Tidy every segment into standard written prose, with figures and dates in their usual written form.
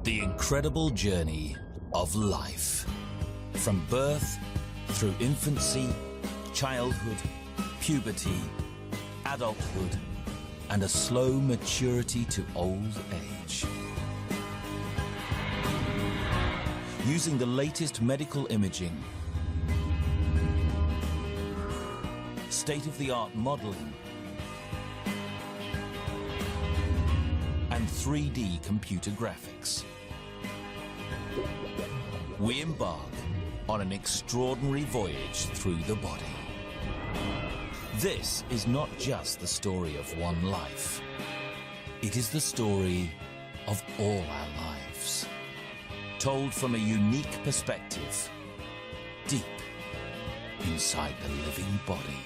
The incredible journey of life. From birth through infancy, childhood, puberty, adulthood, and a slow maturity to old age. Using the latest medical imaging, state-of-the-art modeling, and 3D computer graphics, we embark on an extraordinary voyage through the body. This is not just the story of one life. It is the story of all our lives, told from a unique perspective, deep inside the living body.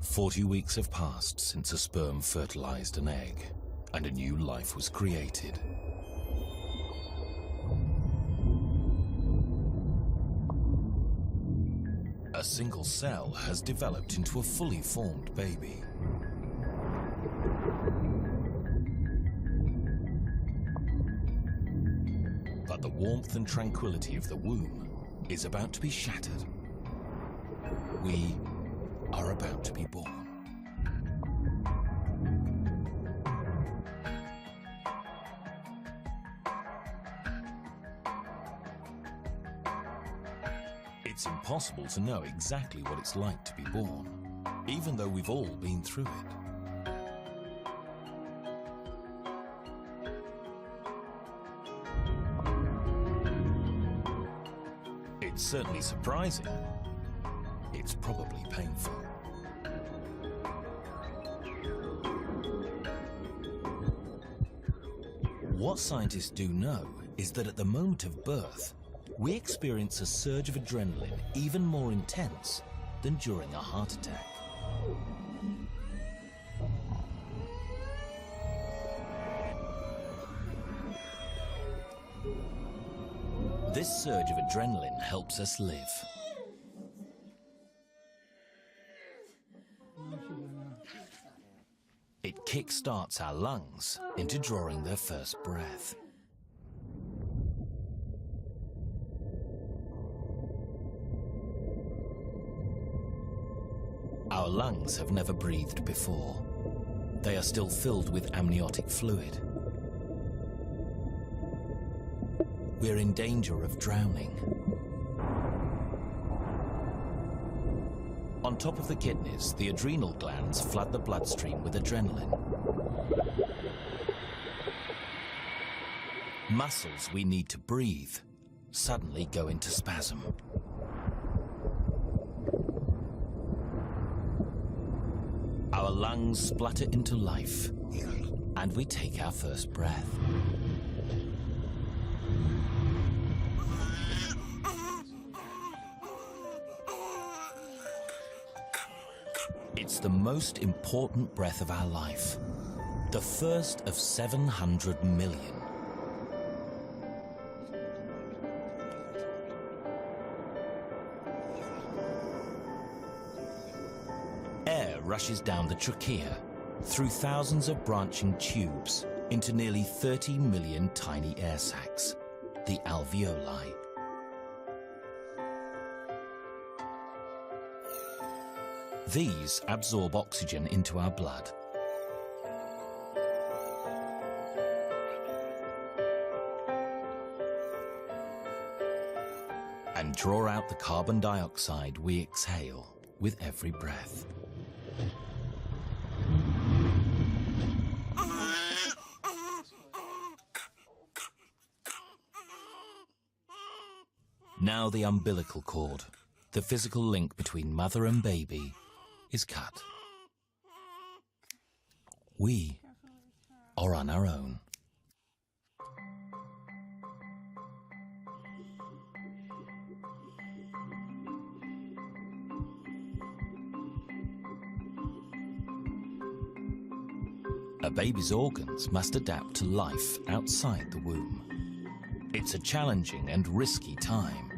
"40 weeks have passed since a sperm fertilized an egg, and a new life was created. A single cell has developed into a fully formed baby. But the warmth and tranquility of the womb is about to be shattered. We are about to be born. It's impossible to know exactly what it's like to be born, even though we've all been through it. It's certainly surprising. It's probably painful. What scientists do know is that at the moment of birth, we experience a surge of adrenaline even more intense than during a heart attack. This surge of adrenaline helps us live. It kick-starts our lungs into drawing their first breath. Our lungs have never breathed before. They are still filled with amniotic fluid. We're in danger of drowning. On top of the kidneys, the adrenal glands flood the bloodstream with adrenaline. Muscles we need to breathe suddenly go into spasm. Our lungs splutter into life, and we take our first breath. It's the most important breath of our life, the first of 700 million. Air rushes down the trachea, through thousands of branching tubes, into nearly 30 million tiny air sacs, the alveoli. These absorb oxygen into our blood. And draw out the carbon dioxide we exhale with every breath. Now the umbilical cord, the physical link between mother and baby, is cut. We are on our own. A baby's organs must adapt to life outside the womb. It's a challenging and risky time.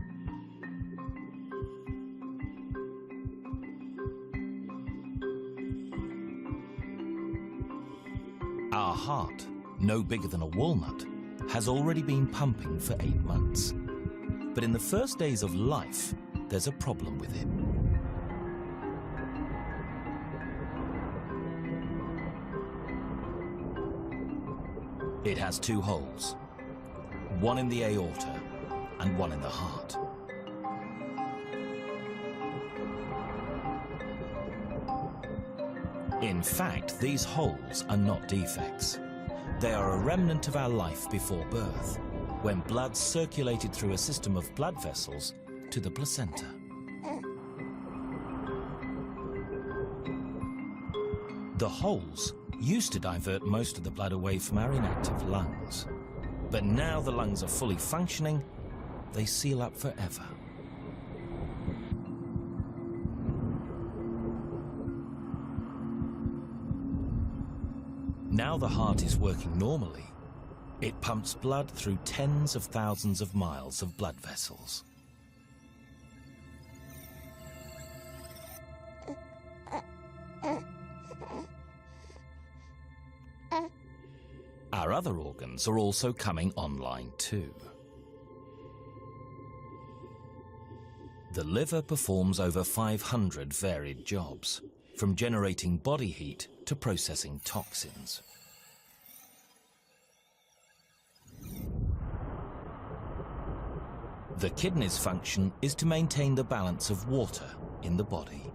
Our heart, no bigger than a walnut, has already been pumping for 8 months. But in the first days of life, there's a problem with it. It has 2 holes, one in the aorta and one in the heart. In fact, these holes are not defects. They are a remnant of our life before birth, when blood circulated through a system of blood vessels to the placenta. The holes used to divert most of the blood away from our inactive lungs. But now the lungs are fully functioning, they seal up forever. Now the heart is working normally. It pumps blood through tens of thousands of miles of blood vessels. Our other organs are also coming online too. The liver performs over 500 varied jobs, from generating body heat to processing toxins. The kidney's function is to maintain the balance of water in the body.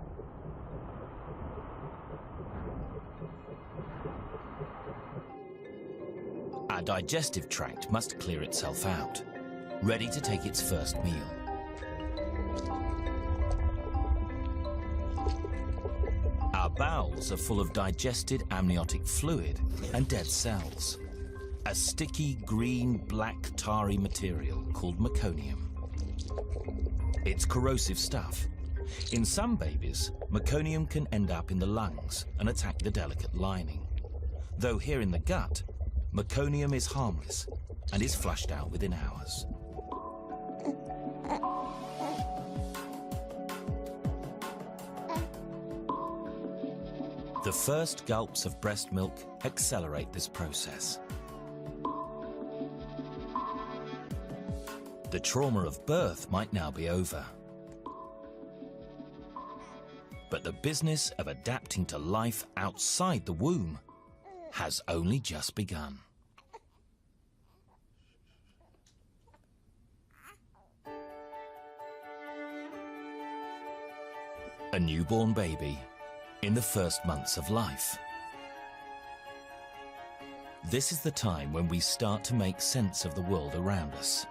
Our digestive tract must clear itself out, ready to take its first meal. Our bowels are full of digested amniotic fluid and dead cells, a sticky green, black, tarry material called meconium. It's corrosive stuff. In some babies, meconium can end up in the lungs and attack the delicate lining, though here in the gut, meconium is harmless and is flushed out within hours. The first gulps of breast milk accelerate this process. The trauma of birth might now be over. But the business of adapting to life outside the womb has only just begun. A newborn baby in the first months of life. This is the time when we start to make sense of the world around us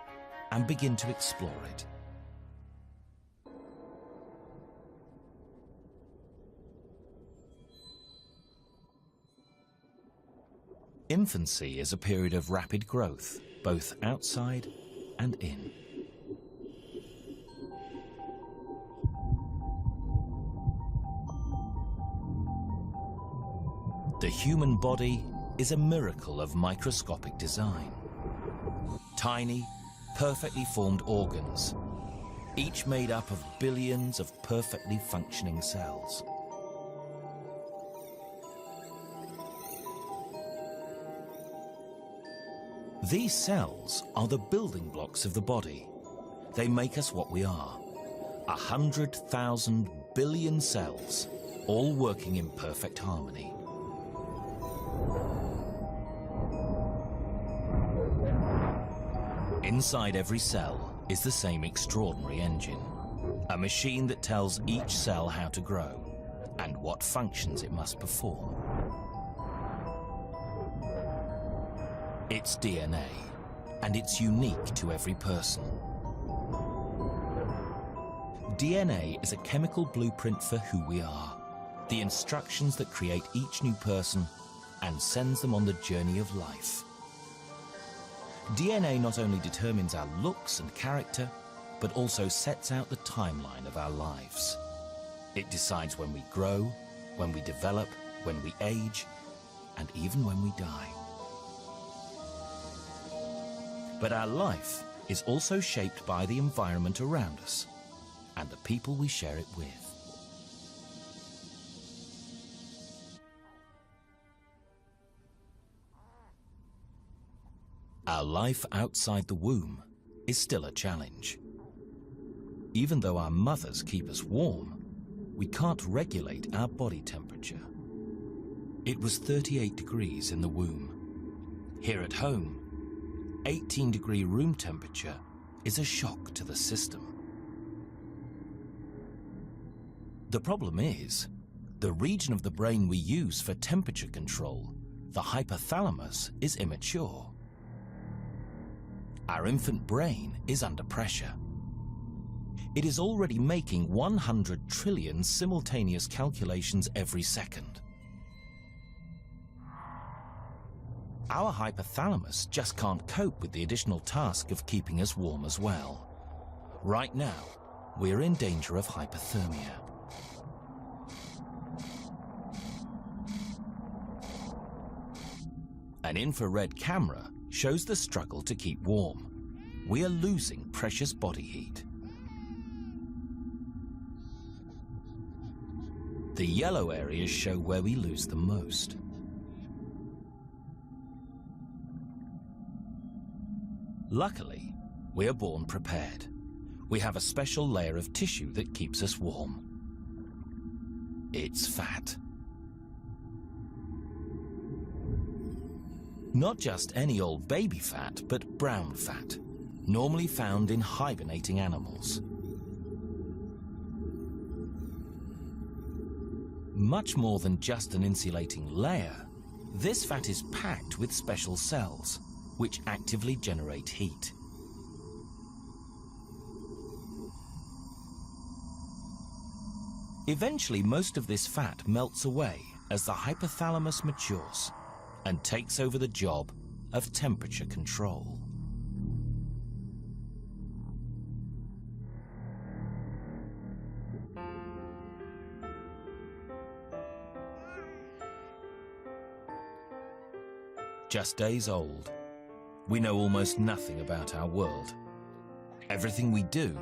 and begin to explore it. Infancy is a period of rapid growth, both outside and in. The human body is a miracle of microscopic design. Tiny, perfectly formed organs, each made up of billions of perfectly functioning cells. These cells are the building blocks of the body. They make us what we are. 100,000 billion cells, all working in perfect harmony. Inside every cell is the same extraordinary engine, a machine that tells each cell how to grow and what functions it must perform. It's DNA, and it's unique to every person. DNA is a chemical blueprint for who we are, the instructions that create each new person and sends them on the journey of life. DNA not only determines our looks and character, but also sets out the timeline of our lives. It decides when we grow, when we develop, when we age, and even when we die. But our life is also shaped by the environment around us and the people we share it with. Our life outside the womb is still a challenge. Even though our mothers keep us warm, we can't regulate our body temperature. It was 38 degrees in the womb. Here at home, 18-degree room temperature is a shock to the system. The problem is, the region of the brain we use for temperature control, the hypothalamus, is immature. Our infant brain is under pressure. It is already making 100 trillion simultaneous calculations every second. Our hypothalamus just can't cope with the additional task of keeping us warm as well. Right now, we're in danger of hypothermia. An infrared camera shows the struggle to keep warm. We are losing precious body heat. The yellow areas show where we lose the most. Luckily, we are born prepared. We have a special layer of tissue that keeps us warm. It's fat. Not just any old baby fat, but brown fat, normally found in hibernating animals. Much more than just an insulating layer, this fat is packed with special cells, which actively generate heat. Eventually, most of this fat melts away as the hypothalamus matures and takes over the job of temperature control. Just days old, we know almost nothing about our world. Everything we do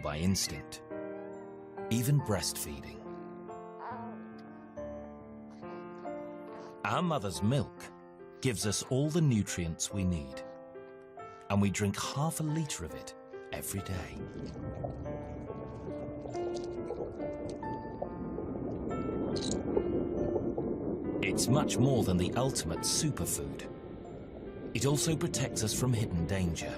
by instinct. Even breastfeeding. Our mother's milk gives us all the nutrients we need, and we drink half a litre of it every day. It's much more than the ultimate superfood. It also protects us from hidden danger.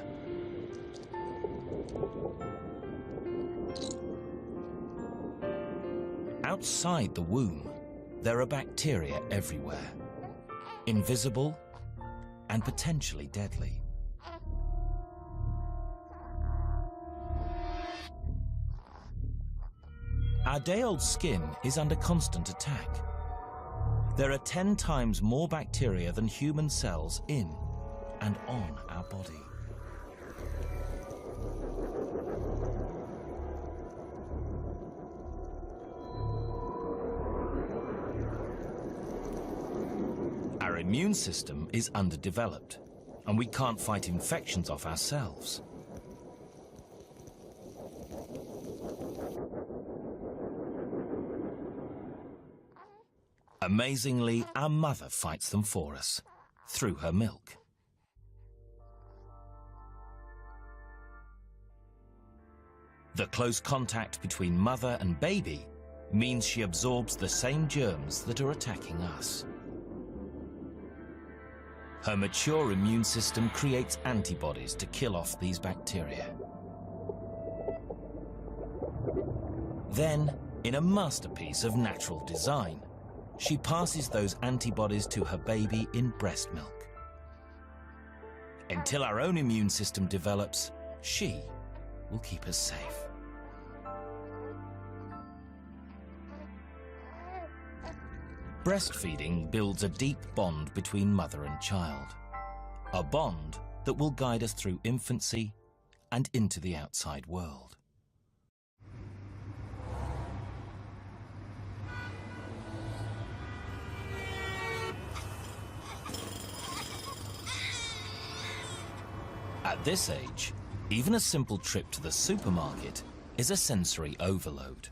Outside the womb, there are bacteria everywhere, invisible and potentially deadly. Our day-old skin is under constant attack. There are 10 times more bacteria than human cells in and on our body. Our immune system is underdeveloped, and we can't fight infections off ourselves. Amazingly, our mother fights them for us, through her milk. The close contact between mother and baby means she absorbs the same germs that are attacking us. Her mature immune system creates antibodies to kill off these bacteria. Then, in a masterpiece of natural design, she passes those antibodies to her baby in breast milk. Until our own immune system develops, she will keep us safe. Breastfeeding builds a deep bond between mother and child, a bond that will guide us through infancy and into the outside world. At this age, even a simple trip to the supermarket is a sensory overload.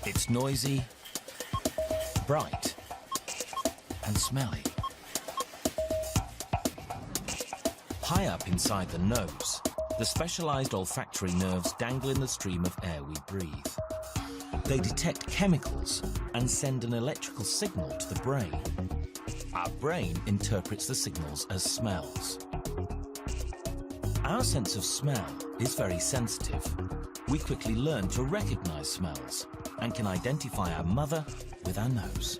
It's noisy, bright, and smelly. High up inside the nose, the specialized olfactory nerves dangle in the stream of air we breathe. They detect chemicals and send an electrical signal to the brain. Our brain interprets the signals as smells. Our sense of smell is very sensitive. We quickly learn to recognize smells and can identify our mother with our nose.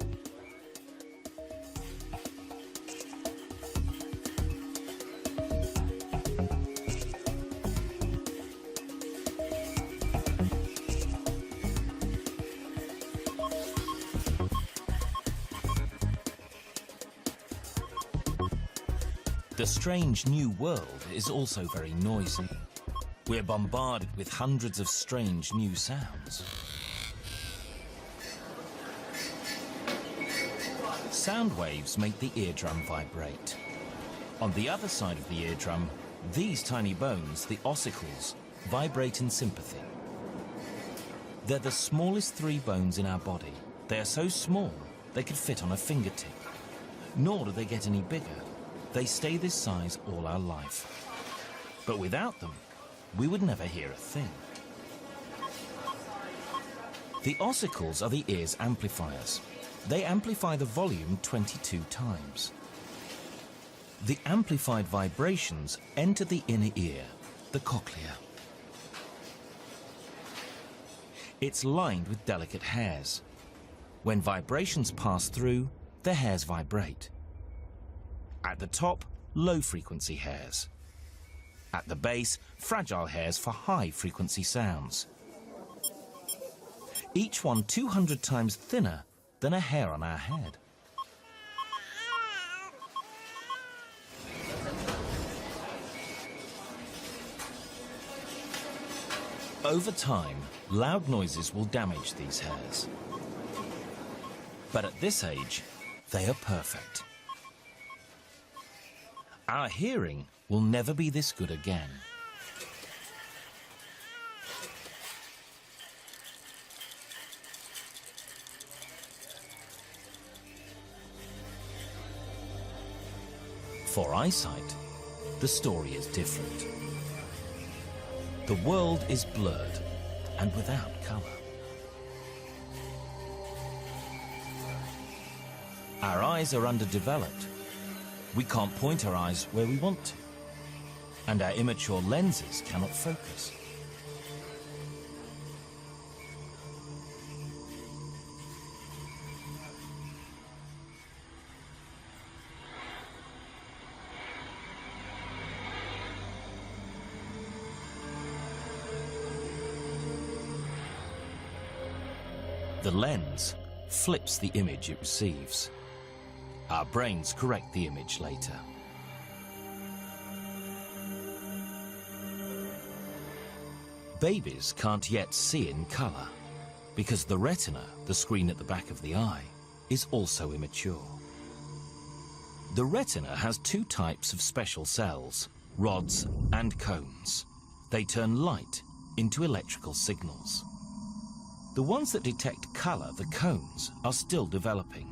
The strange new world is also very noisy. We're bombarded with hundreds of strange new sounds. Sound waves make the eardrum vibrate. On the other side of the eardrum, these tiny bones, the ossicles, vibrate in sympathy. They're the smallest 3 bones in our body. They are so small they could fit on a fingertip. Nor do they get any bigger. They stay this size all our life. But without them, we would never hear a thing. The ossicles are the ear's amplifiers. They amplify the volume 22 times. The amplified vibrations enter the inner ear, the cochlea. It's lined with delicate hairs. When vibrations pass through, the hairs vibrate. At the top, low-frequency hairs. At the base, fragile hairs for high-frequency sounds. Each one 200 times thinner than a hair on our head. Over time, loud noises will damage these hairs. But at this age, they are perfect. Our hearing will never be this good again. For eyesight, the story is different. The world is blurred and without color. Our eyes are underdeveloped. We can't point our eyes where we want to, and our immature lenses cannot focus. The lens flips the image it receives. Our brains correct the image later. Babies can't yet see in color because the retina, the screen at the back of the eye, is also immature. The retina has 2 types of special cells, rods and cones. They turn light into electrical signals. The ones that detect color, the cones, are still developing,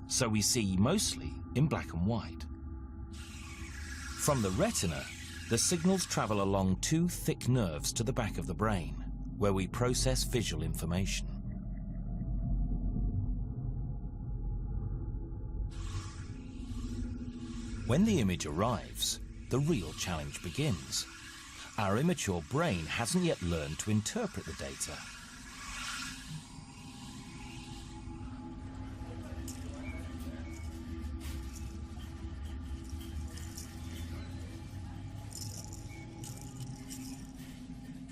so we see mostly in black and white. From the retina, the signals travel along 2 thick nerves to the back of the brain, where we process visual information. When the image arrives, the real challenge begins. Our immature brain hasn't yet learned to interpret the data.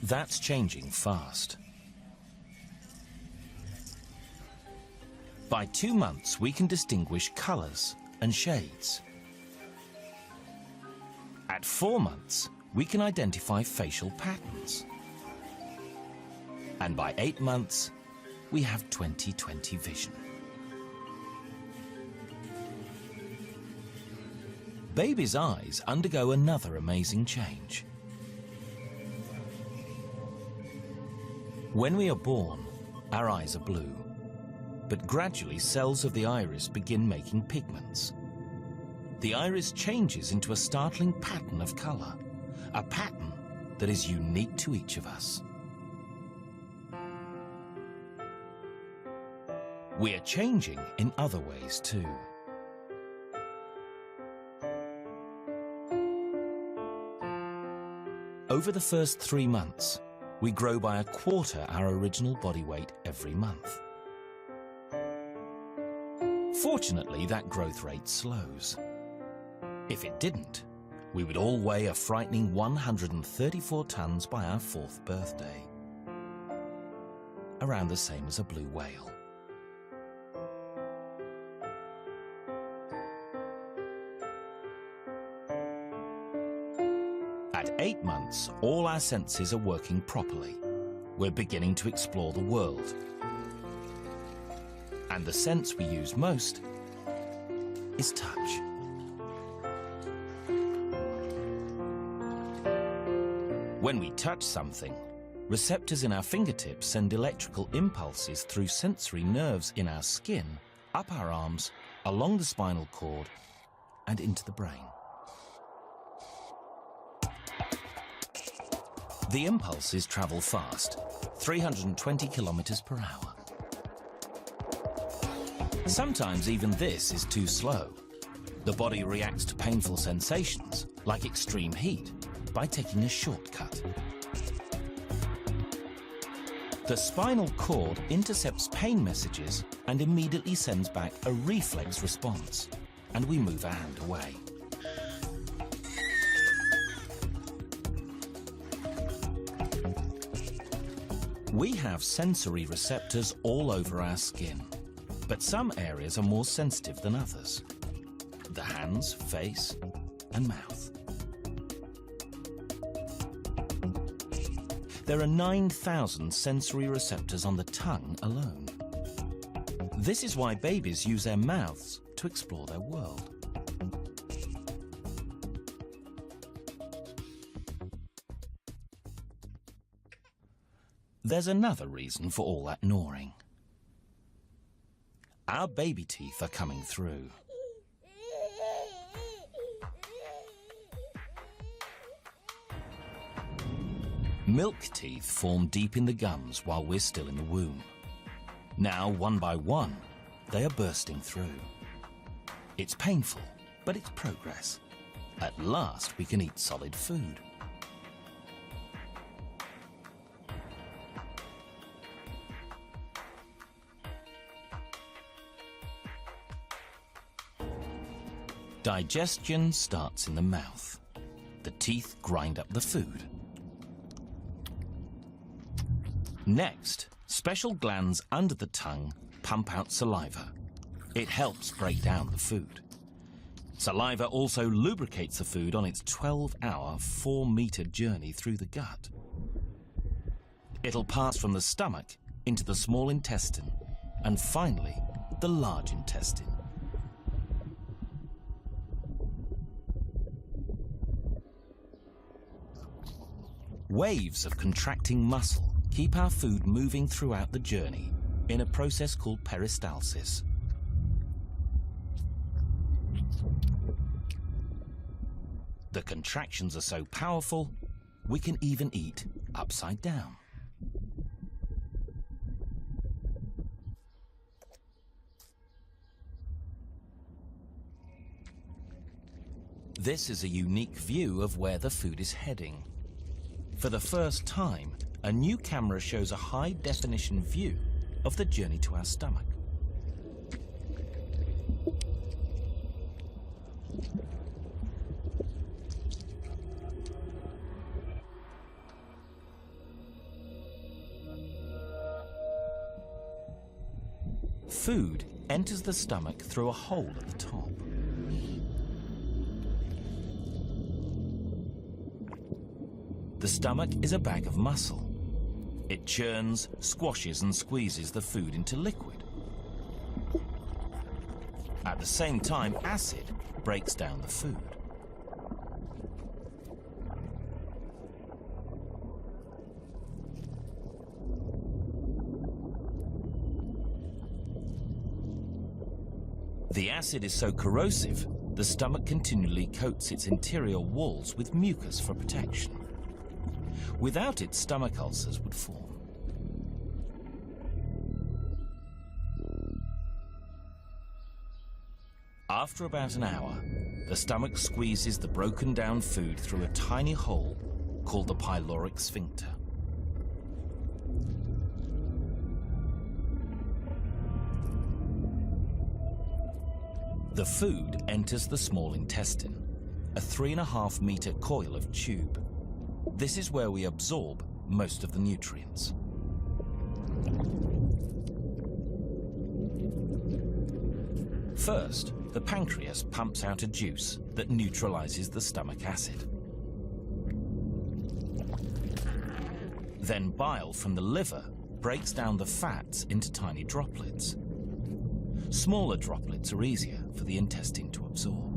That's changing fast. By 2 months, we can distinguish colors and shades. At 4 months, we can identify facial patterns. And by 8 months, we have 20/20 vision. Baby's eyes undergo another amazing change. When we are born, our eyes are blue, but gradually cells of the iris begin making pigments. The iris changes into a startling pattern of colour, a pattern that is unique to each of us. We are changing in other ways too. Over the first 3 months, we grow by 1/4 our original body weight every month. Fortunately, that growth rate slows. If it didn't, we would all weigh a frightening 134 tons by our 4th birthday. Around the same as a blue whale. At 8 months, all our senses are working properly. We're beginning to explore the world. And the sense we use most is touch. When we touch something, receptors in our fingertips send electrical impulses through sensory nerves in our skin, up our arms, along the spinal cord, and into the brain. The impulses travel fast, 320 kilometers per hour. Sometimes even this is too slow. The body reacts to painful sensations, like extreme heat, by taking a shortcut. The spinal cord intercepts pain messages and immediately sends back a reflex response, and we move our hand away. We have sensory receptors all over our skin, but some areas are more sensitive than others. The hands, face, and mouth. There are 9,000 sensory receptors on the tongue alone. This is why babies use their mouths to explore their world. There's another reason for all that gnawing. Our baby teeth are coming through. Milk teeth form deep in the gums while we're still in the womb. Now, one by one, they are bursting through. It's painful, but it's progress. At last, we can eat solid food. Digestion starts in the mouth. The teeth grind up the food. Next, special glands under the tongue pump out saliva. It helps break down the food. Saliva also lubricates the food on its 12-hour, 4-meter journey through the gut. It'll pass from the stomach into the small intestine and finally the large intestine. Waves of contracting muscle keep our food moving throughout the journey in a process called peristalsis. The contractions are so powerful, we can even eat upside down. This is a unique view of where the food is heading. For the first time, a new camera shows a high-definition view of the journey to our stomach. Food enters the stomach through a hole at the top. The stomach is a bag of muscle. It churns, squashes and squeezes the food into liquid. At the same time, acid breaks down the food. The acid is so corrosive, the stomach continually coats its interior walls with mucus for protection. Without it, stomach ulcers would form. After about an hour, the stomach squeezes the broken down food through a tiny hole called the pyloric sphincter. The food enters the small intestine, a 3.5 meter coil of tube. This is where we absorb most of the nutrients. First, the pancreas pumps out a juice that neutralizes the stomach acid. Then bile from the liver breaks down the fats into tiny droplets. Smaller droplets are easier for the intestine to absorb.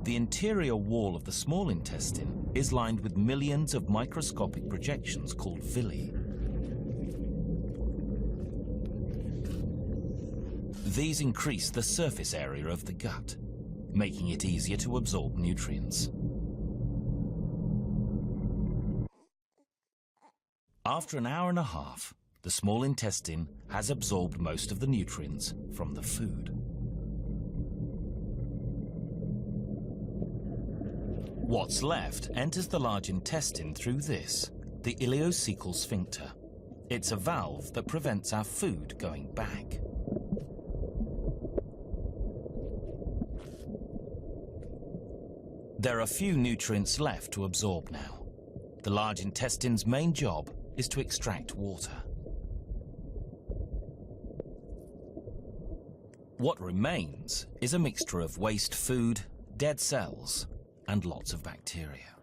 The interior wall of the small intestine is lined with millions of microscopic projections called villi. These increase the surface area of the gut, making it easier to absorb nutrients. After an hour and a half, the small intestine has absorbed most of the nutrients from the food. What's left enters the large intestine through this, the ileocecal sphincter. It's a valve that prevents our food going back. There are few nutrients left to absorb now. The large intestine's main job is to extract water. What remains is a mixture of waste food, dead cells, and lots of bacteria.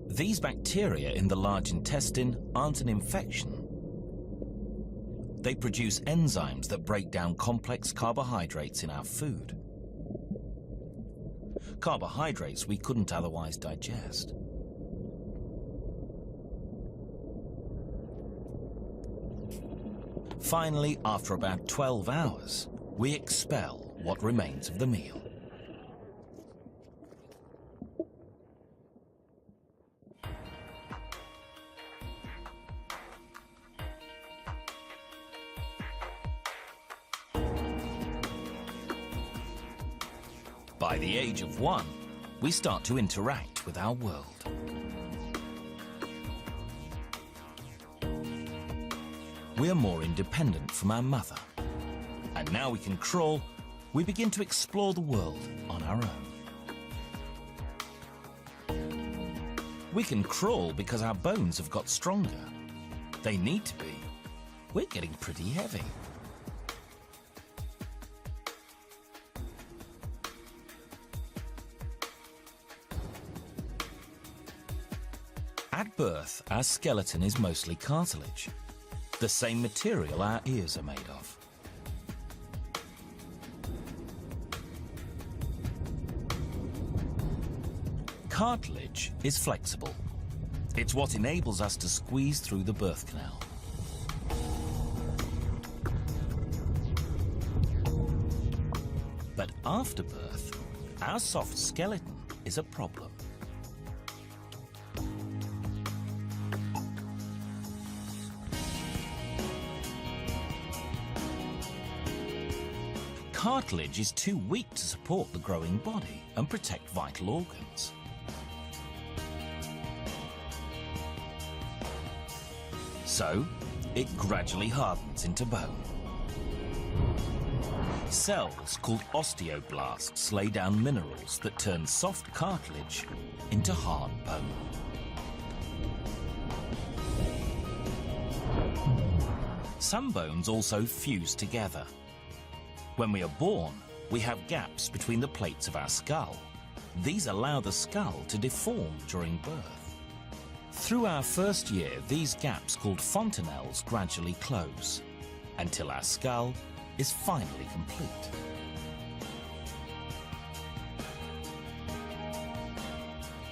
These bacteria in the large intestine aren't an infection. They produce enzymes that break down complex carbohydrates in our food. Carbohydrates we couldn't otherwise digest. Finally, after about 12 hours, we expel what remains of the meal. By the age of 1, we start to interact with our world. We are more independent from our mother. And now we can crawl, we begin to explore the world on our own. We can crawl because our bones have got stronger. They need to be. We're getting pretty heavy. At birth, our skeleton is mostly cartilage, the same material our ears are made of. Cartilage is flexible. It's what enables us to squeeze through the birth canal. But after birth, our soft skeleton is a problem. Cartilage is too weak to support the growing body and protect vital organs. So, it gradually hardens into bone. Cells called osteoblasts lay down minerals that turn soft cartilage into hard bone. Some bones also fuse together. When we are born, we have gaps between the plates of our skull. These allow the skull to deform during birth. Through our first year, these gaps, called fontanelles, gradually close, until our skull is finally complete.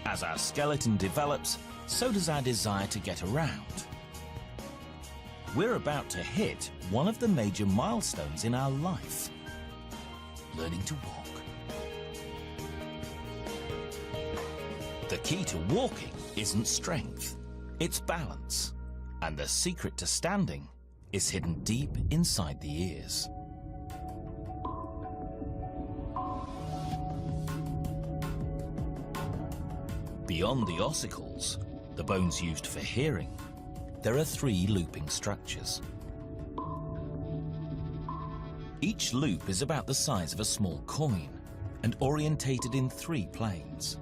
As our skeleton develops, so does our desire to get around. We're about to hit one of the major milestones in our life: learning to walk. The key to walking isn't strength, it's balance. And the secret to standing is hidden deep inside the ears. Beyond the ossicles, the bones used for hearing, there are 3 looping structures. Each loop is about the size of a small coin and orientated in 3 planes.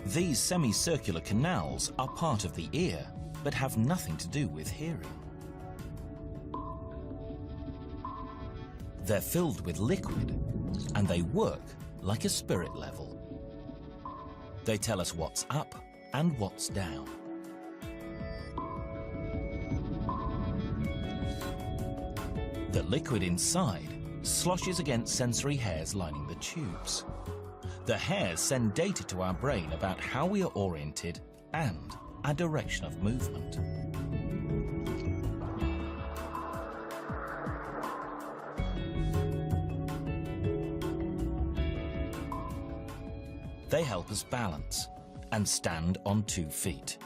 These semicircular canals are part of the ear, but have nothing to do with hearing. They're filled with liquid, and they work like a spirit level. They tell us what's up and what's down. The liquid inside sloshes against sensory hairs lining the tubes. The hairs send data to our brain about how we are oriented and our direction of movement. They help us balance and stand on 2 feet.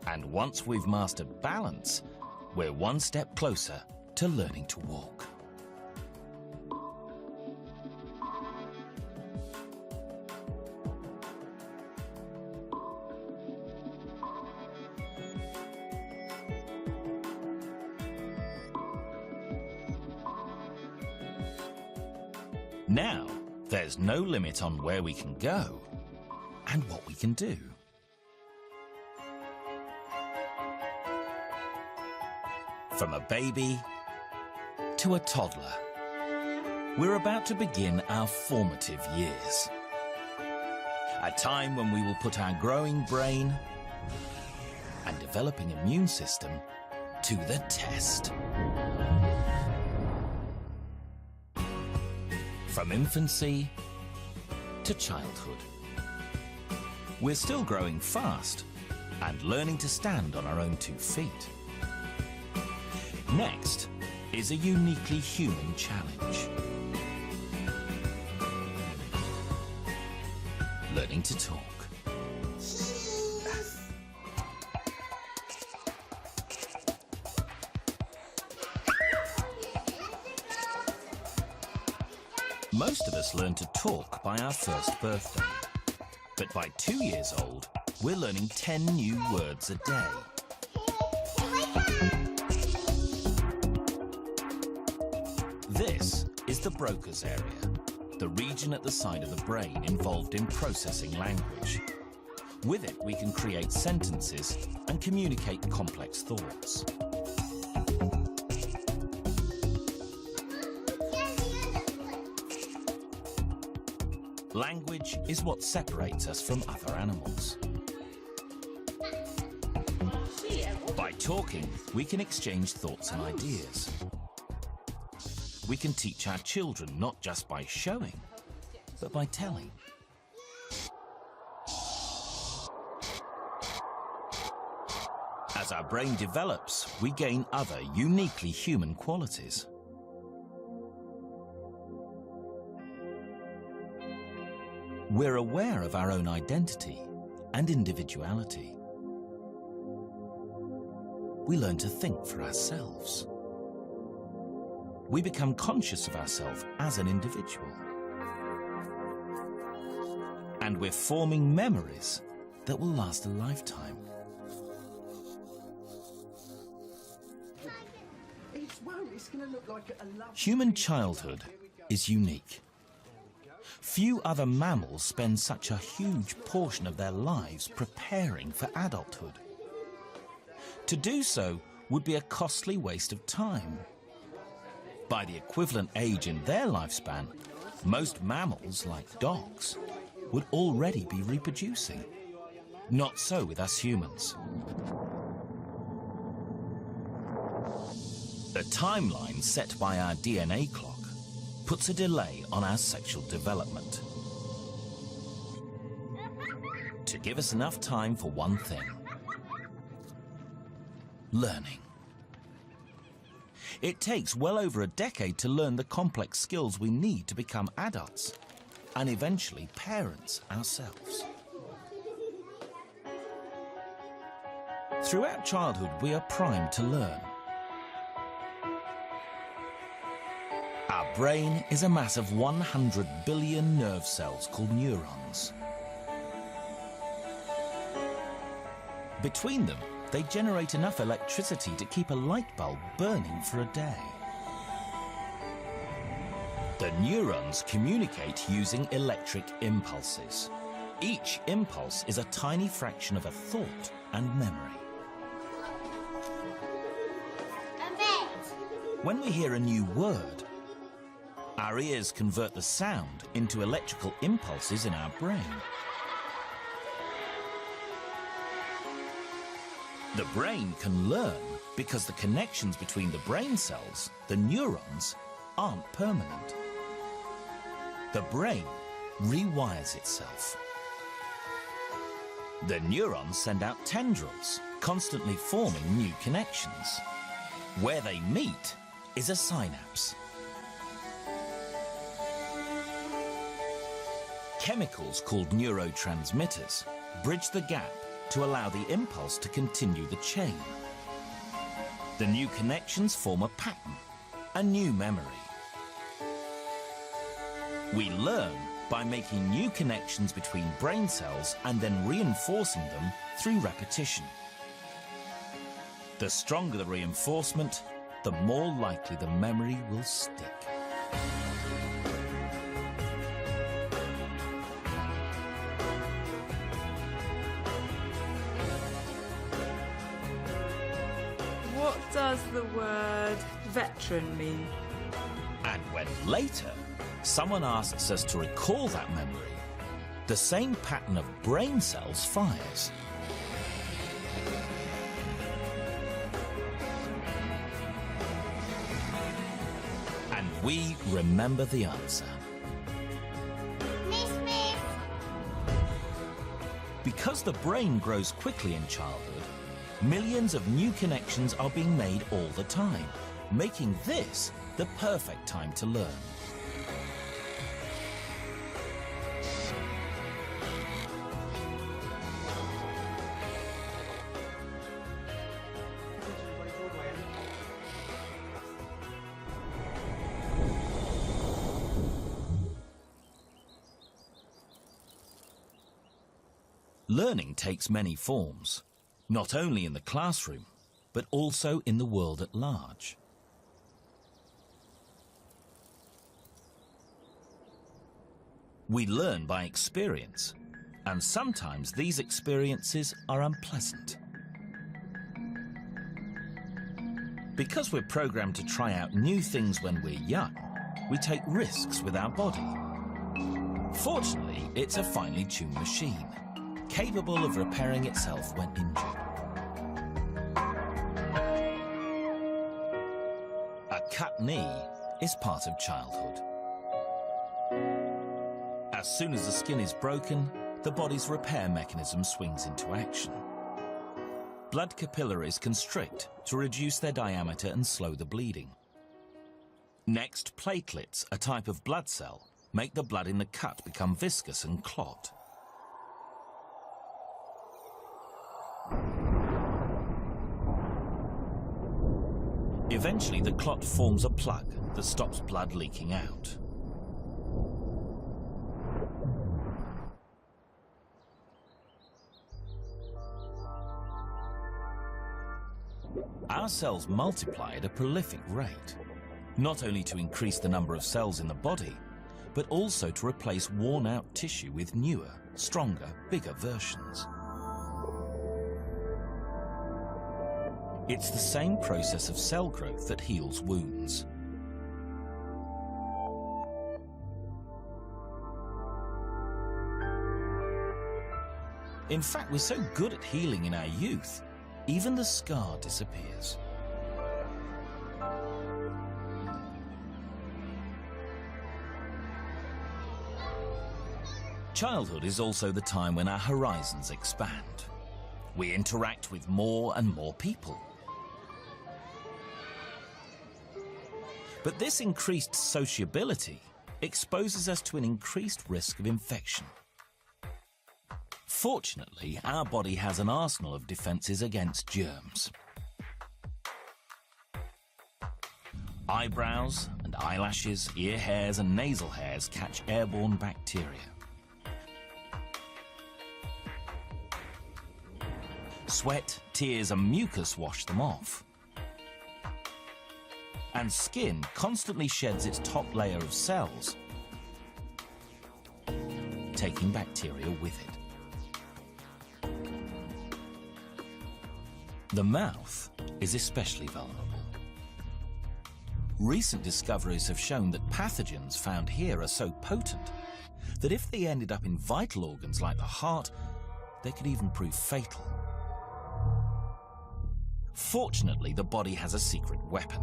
And once we've mastered balance, we're one step closer to learning to walk. Now, there's no limit on where we can go and what we can do. From a baby to a toddler, we're about to begin our formative years. A time when we will put our growing brain and developing immune system to the test. From infancy to childhood, we're still growing fast and learning to stand on our own 2 feet. Next is a uniquely human challenge: learning to talk. Most of us learn to talk by our first birthday, but by 2 years old, we're learning 10 new words a day. This is the Broca's area, the region at the side of the brain involved in processing language. With it, we can create sentences and communicate complex thoughts. Language is what separates us from other animals. By talking, we can exchange thoughts and ideas. We can teach our children not just by showing, but by telling. As our brain develops, we gain other uniquely human qualities. We're aware of our own identity and individuality. We learn to think for ourselves. We become conscious of ourselves as an individual. And we're forming memories that will last a lifetime. Human childhood is unique. Few other mammals spend such a huge portion of their lives preparing for adulthood. To do so would be a costly waste of time. By the equivalent age in their lifespan, most mammals, like dogs, would already be reproducing. Not so with us humans. The timeline set by our DNA clock puts a delay on our sexual development to give us enough time for one thing: learning. It takes well over a decade to learn the complex skills we need to become adults and eventually parents ourselves. Throughout childhood, we are primed to learn. Our brain is a mass of 100 billion nerve cells called neurons. Between them, they generate enough electricity to keep a light bulb burning for a day. The neurons communicate using electric impulses. Each impulse is a tiny fraction of a thought and memory. When we hear a new word, our ears convert the sound into electrical impulses in our brain. The brain can learn because the connections between the brain cells, the neurons, aren't permanent. The brain rewires itself. The neurons send out tendrils, constantly forming new connections. Where they meet is a synapse. Chemicals called neurotransmitters bridge the gap to allow the impulse to continue the chain. The new connections form a pattern, a new memory. We learn by making new connections between brain cells and then reinforcing them through repetition. The stronger the reinforcement, the more likely the memory will stick. What does the word veteran mean? And when later someone asks us to recall that memory, the same pattern of brain cells fires. And we remember the answer. Miss. Because the brain grows quickly in childhood, millions of new connections are being made all the time, making this the perfect time to learn. Learning takes many forms, not only in the classroom, but also in the world at large. We learn by experience, and sometimes these experiences are unpleasant. Because we're programmed to try out new things when we're young, we take risks with our body. Fortunately, it's a finely tuned machine, capable of repairing itself when injured. A cut knee is part of childhood. As soon as the skin is broken, the body's repair mechanism swings into action. Blood capillaries constrict to reduce their diameter and slow the bleeding. Next, platelets, a type of blood cell, make the blood in the cut become viscous and clot. Eventually, the clot forms a plug that stops blood leaking out. Our cells multiply at a prolific rate, not only to increase the number of cells in the body, but also to replace worn-out tissue with newer, stronger, bigger versions. It's the same process of cell growth that heals wounds. In fact, we're so good at healing in our youth, even the scar disappears. Childhood is also the time when our horizons expand. We interact with more and more people. But this increased sociability exposes us to an increased risk of infection. Fortunately, our body has an arsenal of defenses against germs. Eyebrows and eyelashes, ear hairs and nasal hairs catch airborne bacteria. Sweat, tears and mucus wash them off. And skin constantly sheds its top layer of cells, taking bacteria with it. The mouth is especially vulnerable. Recent discoveries have shown that pathogens found here are so potent that if they ended up in vital organs like the heart, they could even prove fatal. Fortunately, the body has a secret weapon.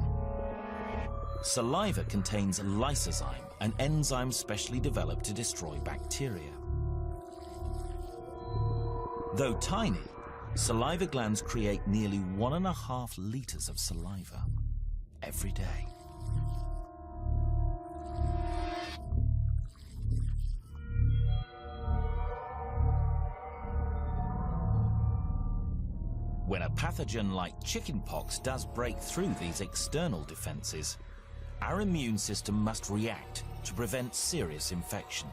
Saliva contains lysozyme, an enzyme specially developed to destroy bacteria. Though tiny, saliva glands create nearly 1.5 litres of saliva every day. When a pathogen like chickenpox does break through these external defenses, our immune system must react to prevent serious infection.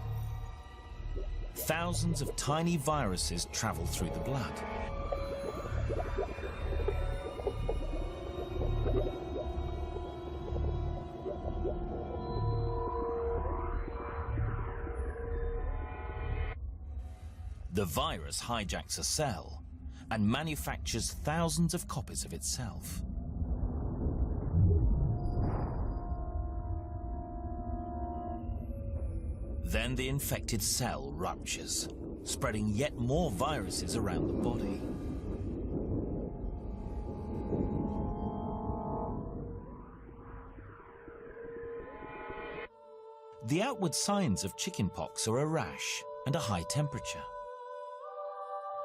Thousands of tiny viruses travel through the blood. The virus hijacks a cell and manufactures thousands of copies of itself. Then the infected cell ruptures, spreading yet more viruses around the body. The outward signs of chickenpox are a rash and a high temperature.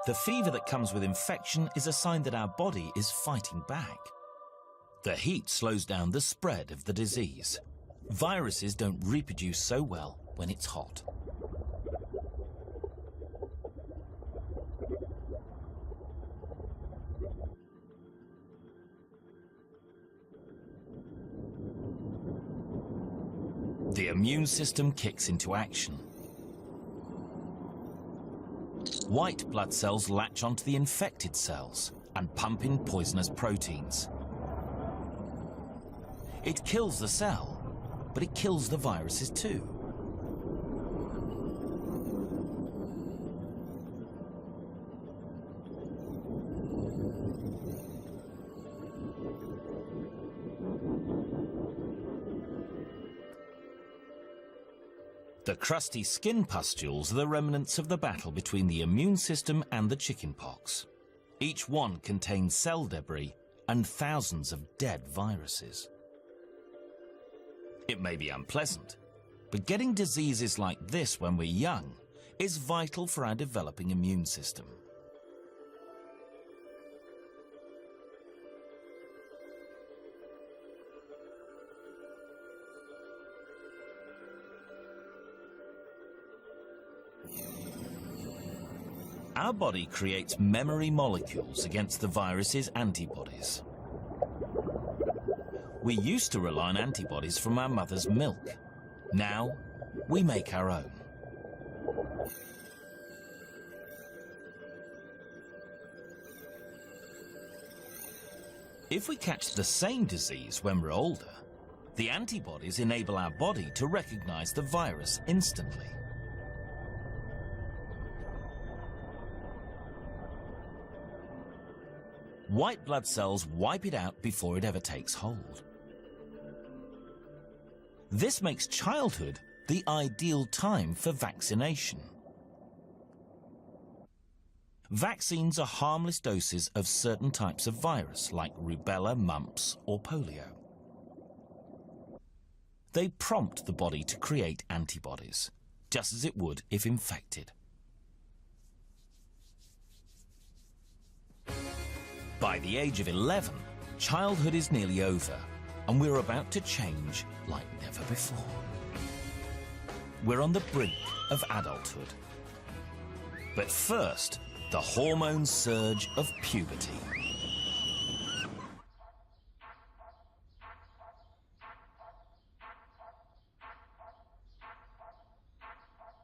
The fever that comes with infection is a sign that our body is fighting back. The heat slows down the spread of the disease. Viruses don't reproduce so well when it's hot. The immune system kicks into action. White blood cells latch onto the infected cells and pump in poisonous proteins. It kills the cell, but it kills the viruses too. The crusty skin pustules are the remnants of the battle between the immune system and the chickenpox. Each one contains cell debris and thousands of dead viruses. It may be unpleasant, but getting diseases like this when we're young is vital for our developing immune system. Our body creates memory molecules against the virus's antibodies. We used to rely on antibodies from our mother's milk. Now, we make our own. If we catch the same disease when we're older, the antibodies enable our body to recognize the virus instantly. White blood cells wipe it out before it ever takes hold. This makes childhood the ideal time for vaccination. Vaccines are harmless doses of certain types of virus, like rubella, mumps, or polio. They prompt the body to create antibodies, just as it would if infected. By the age of 11, childhood is nearly over, and we're about to change like never before. We're on the brink of adulthood. But first, the hormone surge of puberty.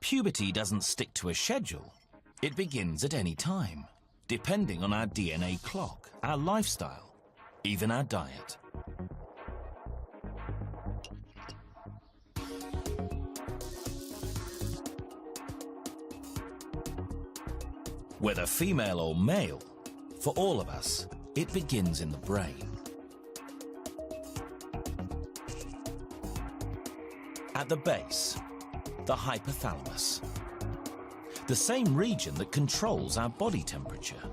Puberty doesn't stick to a schedule. It begins at any time, depending on our DNA clock, our lifestyle, even our diet. Whether female or male, for all of us, it begins in the brain. At the base, the hypothalamus, the same region that controls our body temperature.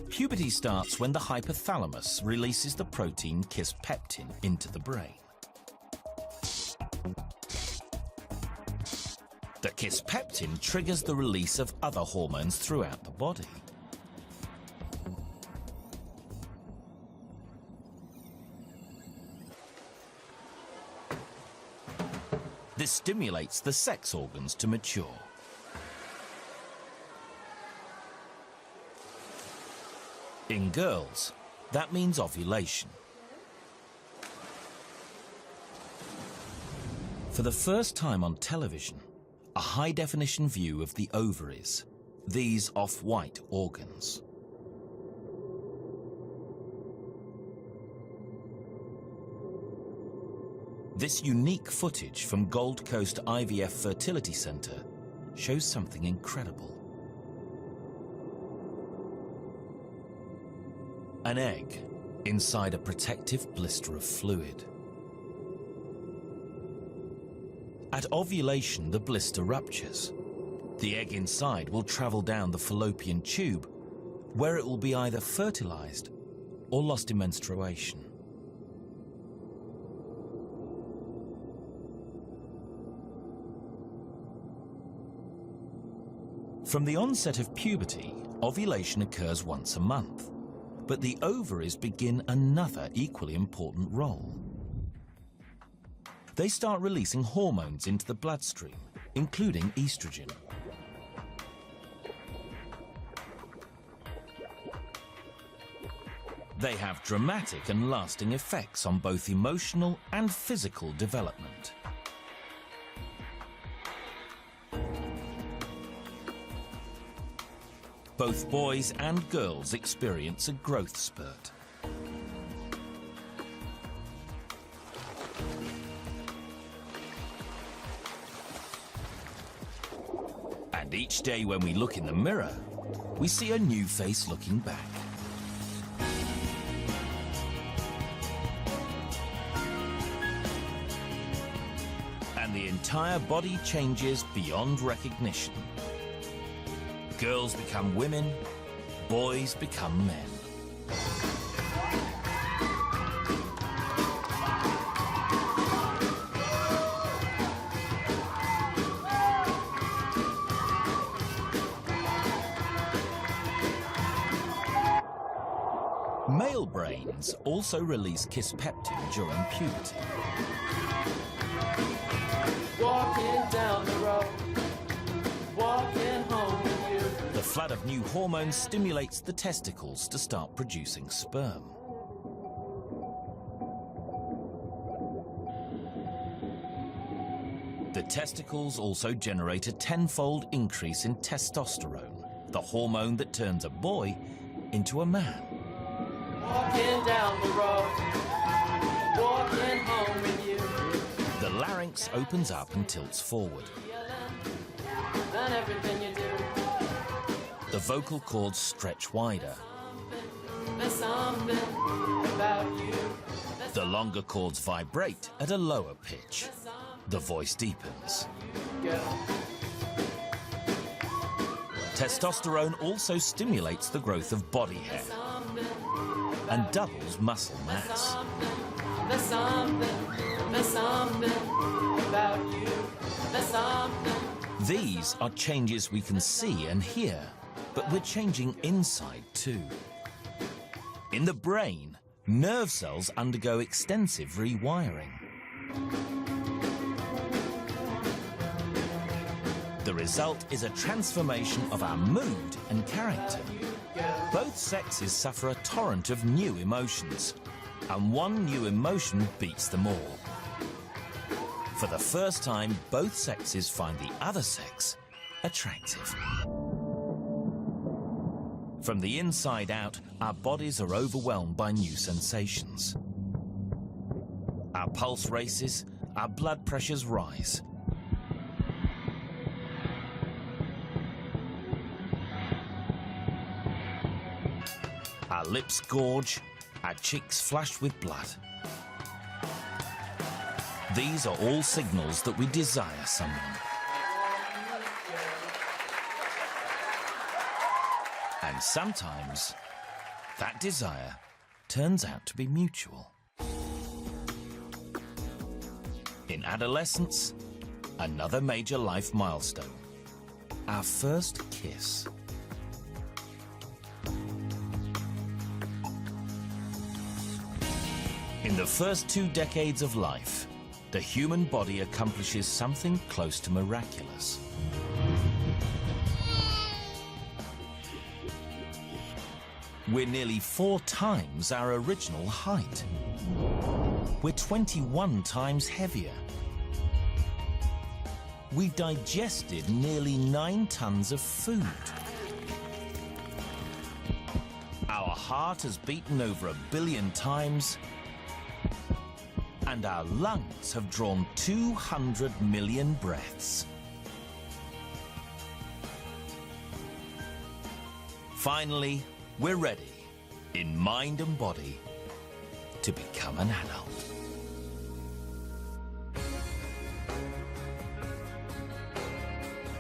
Puberty starts when the hypothalamus releases the protein kisspeptin into the brain. The kisspeptin triggers the release of other hormones throughout the body. This stimulates the sex organs to mature. In girls, that means ovulation. For the first time on television, a high-definition view of the ovaries, these off-white organs. This unique footage from Gold Coast IVF Fertility Centre shows something incredible. An egg inside a protective blister of fluid. At ovulation, the blister ruptures. The egg inside will travel down the fallopian tube, where it will be either fertilized or lost in menstruation. From the onset of puberty, ovulation occurs once a month, but the ovaries begin another equally important role. They start releasing hormones into the bloodstream, including estrogen. They have dramatic and lasting effects on both emotional and physical development. Both boys and girls experience a growth spurt. And each day when we look in the mirror, we see a new face looking back. And the entire body changes beyond recognition. Girls become women, boys become men. Male brains also release kisspeptin during puberty. Walking down the road, walking home with you. The flood of new hormones stimulates the testicles to start producing sperm. The testicles also generate a 10-fold increase in testosterone, the hormone that turns a boy into a man. Walking down the road, walking home with you. The larynx opens up and tilts forward. Done everything you do. The vocal cords stretch wider. There's something about you. The longer cords vibrate at a lower pitch. There's the voice deepens. Go. Testosterone also stimulates the growth of body hair and doubles muscle mass. There's something about you. There's something. These are changes we can see and hear, but we're changing inside too. In the brain, nerve cells undergo extensive rewiring. The result is a transformation of our mood and character. Both sexes suffer a torrent of new emotions, and one new emotion beats them all. For the first time, both sexes find the other sex attractive. From the inside out, our bodies are overwhelmed by new sensations. Our pulse races, our blood pressures rise. Our lips gorge, our cheeks flush with blood. These are all signals that we desire someone. And sometimes, that desire turns out to be mutual. In adolescence, another major life milestone. Our first kiss. In the first 2 decades of life, the human body accomplishes something close to miraculous. We're nearly 4 times our original height. We're 21 times heavier. We've digested nearly 9 tons of food. Our heart has beaten over 1 billion times, and our lungs have drawn 200 million breaths. Finally, we're ready, in mind and body, to become an adult.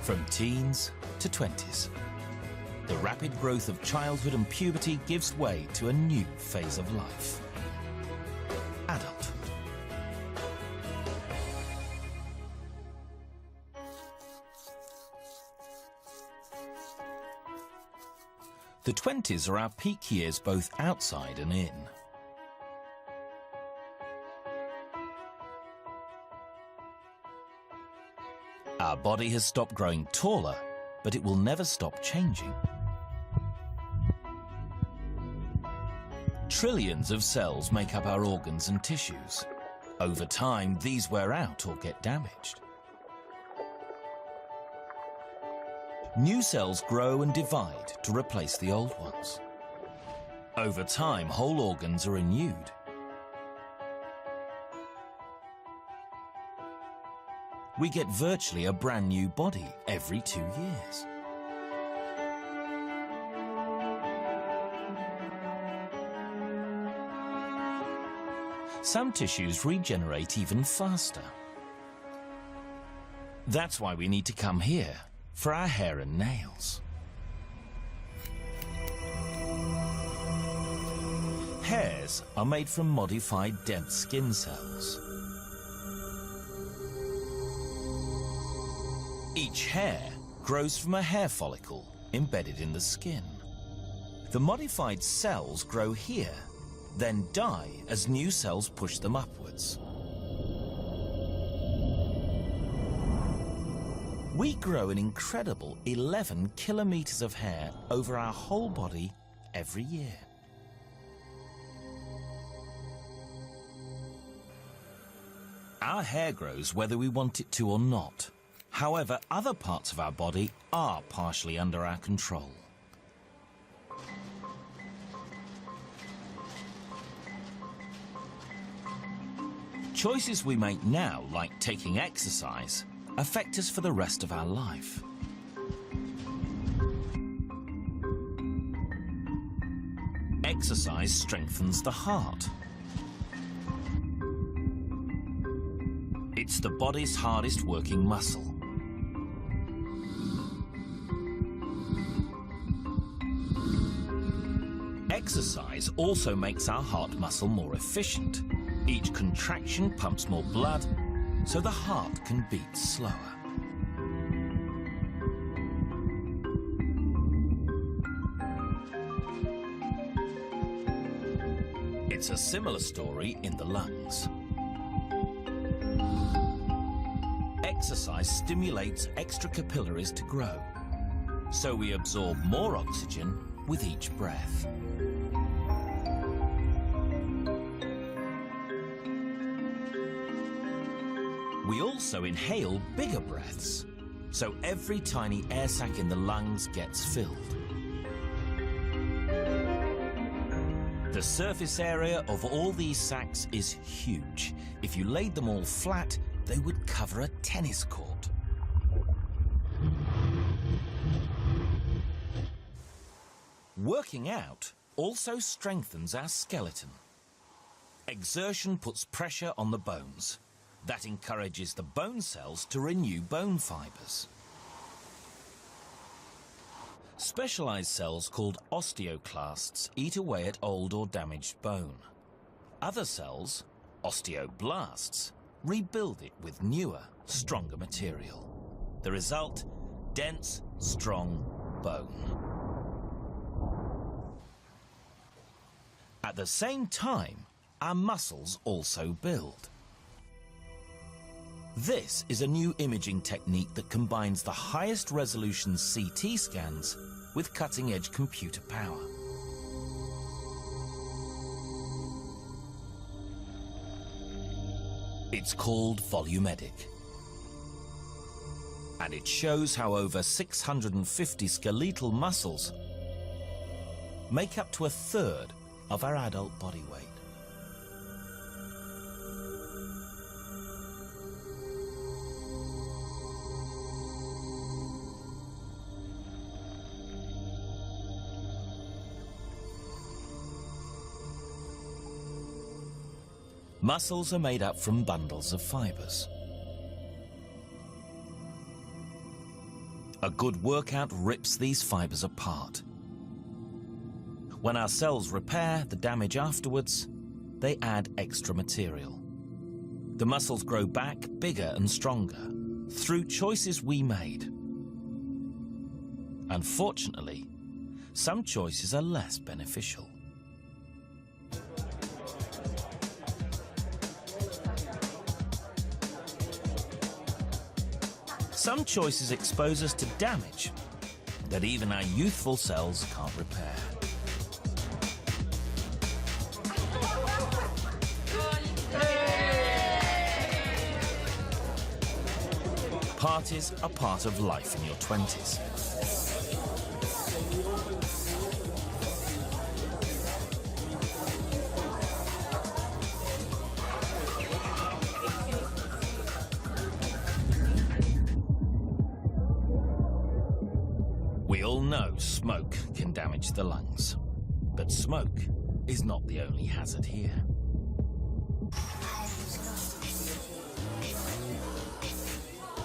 From teens to 20s, the rapid growth of childhood and puberty gives way to a new phase of life: adulthood. The 20s are our peak years both outside and in. Our body has stopped growing taller, but it will never stop changing. Trillions of cells make up our organs and tissues. Over time, these wear out or get damaged. New cells grow and divide to replace the old ones. Over time, whole organs are renewed. We get virtually a brand new body every 2 years. Some tissues regenerate even faster. That's why we need to come here for our hair and nails. Hairs are made from modified dead skin cells. Each hair grows from a hair follicle embedded in the skin. The modified cells grow here, then die as new cells push them upwards. We grow an incredible 11 kilometers of hair over our whole body every year. Our hair grows whether we want it to or not. However, other parts of our body are partially under our control. Choices we make now, like taking exercise, affect us for the rest of our life. Exercise strengthens the heart. It's the body's hardest working muscle. Exercise also makes our heart muscle more efficient. Each contraction pumps more blood, so the heart can beat slower. It's a similar story in the lungs. Exercise stimulates extra capillaries to grow, so we absorb more oxygen with each breath. We also inhale bigger breaths, so every tiny air sac in the lungs gets filled. The surface area of all these sacs is huge. If you laid them all flat, they would cover a tennis court. Working out also strengthens our skeleton. Exertion puts pressure on the bones. That encourages the bone cells to renew bone fibers. Specialized cells called osteoclasts eat away at old or damaged bone. Other cells, osteoblasts, rebuild it with newer, stronger material. The result, dense, strong bone. At the same time, our muscles also build. This is a new imaging technique that combines the highest resolution CT scans with cutting-edge computer power. It's called volumetric, and it shows how over 650 skeletal muscles make up to a third of our adult body weight. Muscles are made up from bundles of fibers. A good workout rips these fibers apart. When our cells repair the damage afterwards, they add extra material. The muscles grow back bigger and stronger through choices we made. Unfortunately, some choices are less beneficial. Some choices expose us to damage that even our youthful cells can't repair. Parties are part of life in your 20s. We all know smoke can damage the lungs, but smoke is not the only hazard here.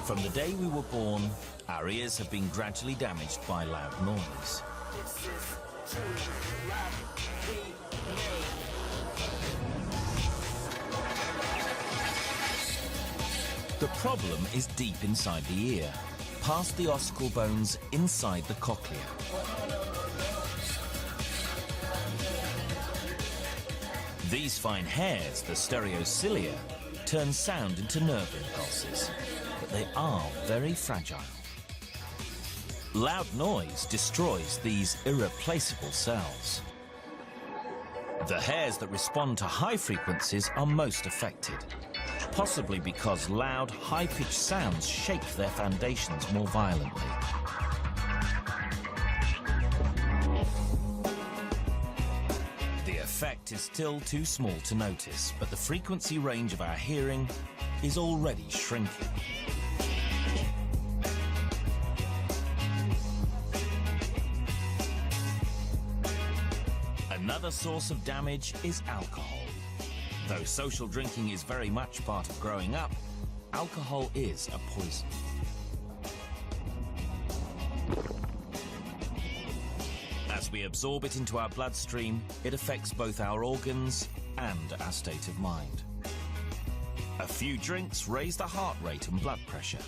From the day we were born, our ears have been gradually damaged by loud noise. The problem is deep inside the ear, past the ossicle bones inside the cochlea. These fine hairs, the stereocilia, turn sound into nerve impulses, but they are very fragile. Loud noise destroys these irreplaceable cells. The hairs that respond to high frequencies are most affected, possibly because loud, high-pitched sounds shake their foundations more violently. The effect is still too small to notice, but the frequency range of our hearing is already shrinking. Another source of damage is alcohol. Though social drinking is very much part of growing up, alcohol is a poison. As we absorb it into our bloodstream, it affects both our organs and our state of mind. A few drinks raise the heart rate and blood pressure.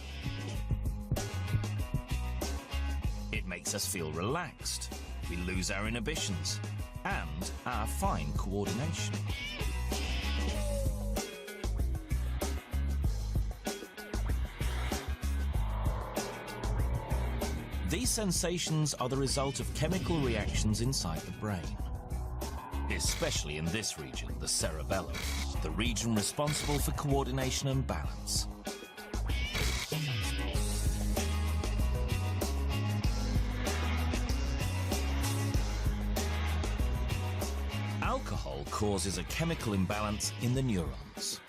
It makes us feel relaxed. We lose our inhibitions and our fine coordination. These sensations are the result of chemical reactions inside the brain, especially in this region, the cerebellum, the region responsible for coordination and balance. Alcohol causes a chemical imbalance in the neurons.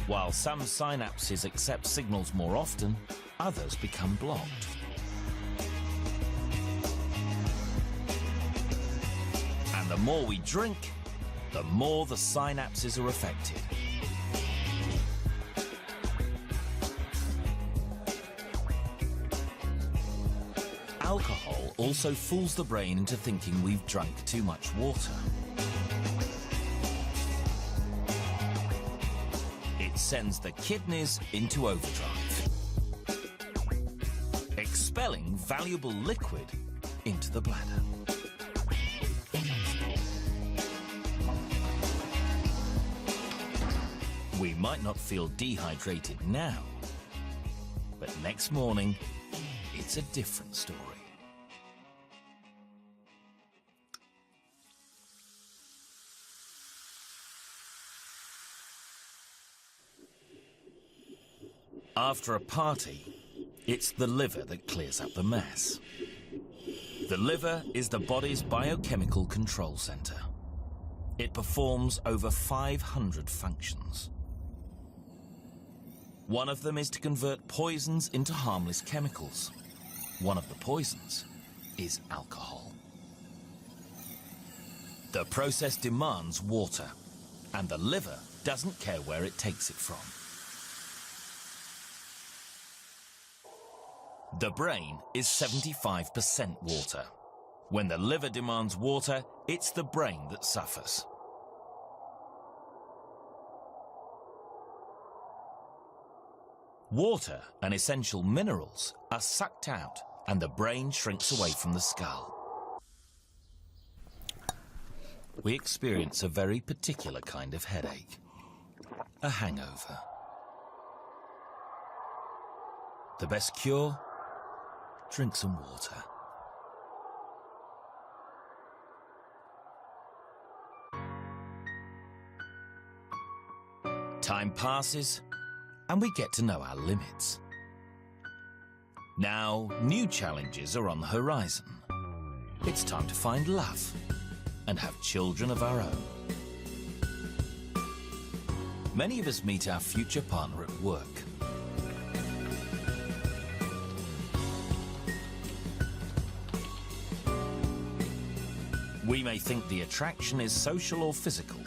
While some synapses accept signals more often, others become blocked. And the more we drink, the more the synapses are affected. Alcohol also fools the brain into thinking we've drunk too much water. It sends the kidneys into overdrive, expelling valuable liquid into the bladder. We might not feel dehydrated now, but next morning, it's a different story. After a party, it's the liver that clears up the mess. The liver is the body's biochemical control center. It performs over 500 functions. One of them is to convert poisons into harmless chemicals. One of the poisons is alcohol. The process demands water, and the liver doesn't care where it takes it from. The brain is 75% water. When the liver demands water, it's the brain that suffers. Water and essential minerals are sucked out, and the brain shrinks away from the skull. We experience a very particular kind of headache, a hangover. The best cure? Drink some water. Time passes, and we get to know our limits. Now, new challenges are on the horizon. It's time to find love and have children of our own. Many of us meet our future partner at work. We may think the attraction is social or physical,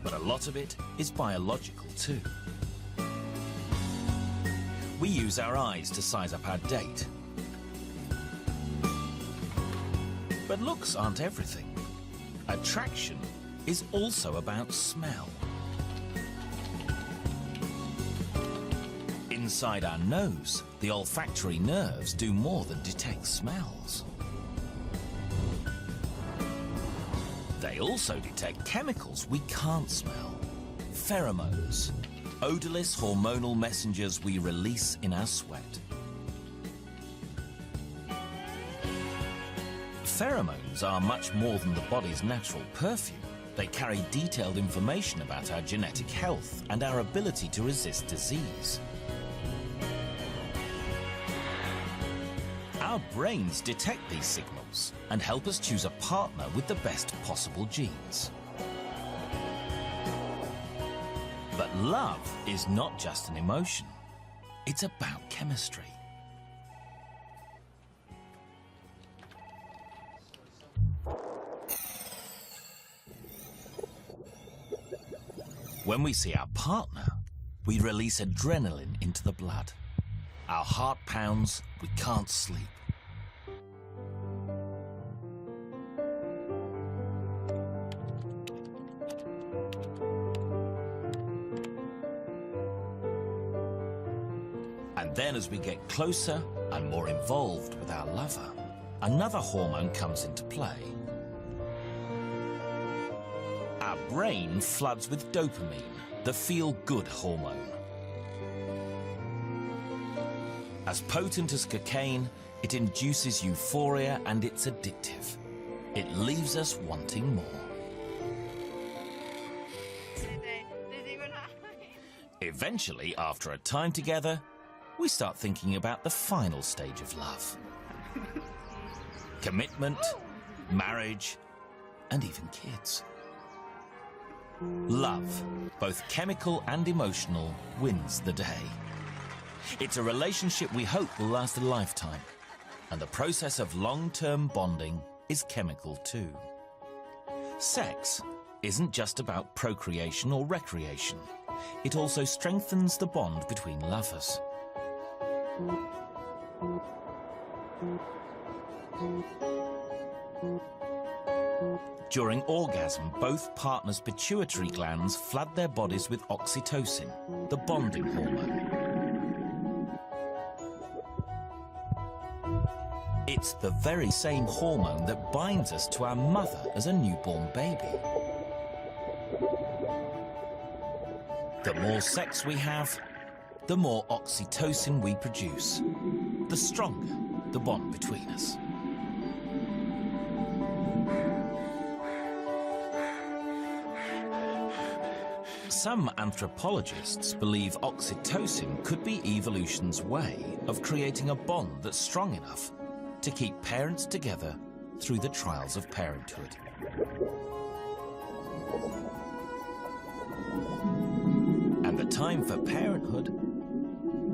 but a lot of it is biological too. We use our eyes to size up our date. But looks aren't everything. Attraction is also about smell. Inside our nose, the olfactory nerves do more than detect smells. They also detect chemicals we can't smell. Pheromones, odorless hormonal messengers we release in our sweat. Pheromones are much more than the body's natural perfume. They carry detailed information about our genetic health and our ability to resist disease. Our brains detect these signals and help us choose a partner with the best possible genes. But love is not just an emotion. It's about chemistry. When we see our partner, we release adrenaline into the blood. Our heart pounds, we can't sleep. And then as we get closer and more involved with our lover, another hormone comes into play. Our brain floods with dopamine, the feel-good hormone. As potent as cocaine, it induces euphoria and it's addictive. It leaves us wanting more. Eventually, after a time together, we start thinking about the final stage of love. Commitment, marriage, and even kids. Love, both chemical and emotional, wins the day. It's a relationship we hope will last a lifetime, and the process of long-term bonding is chemical too. Sex isn't just about procreation or recreation. It also strengthens the bond between lovers. During orgasm, both partners' pituitary glands flood their bodies with oxytocin, the bonding hormone. It's the very same hormone that binds us to our mother as a newborn baby. The more sex we have, the more oxytocin we produce, the stronger the bond between us. Some anthropologists believe oxytocin could be evolution's way of creating a bond that's strong enough to keep parents together through the trials of parenthood. And the time for parenthood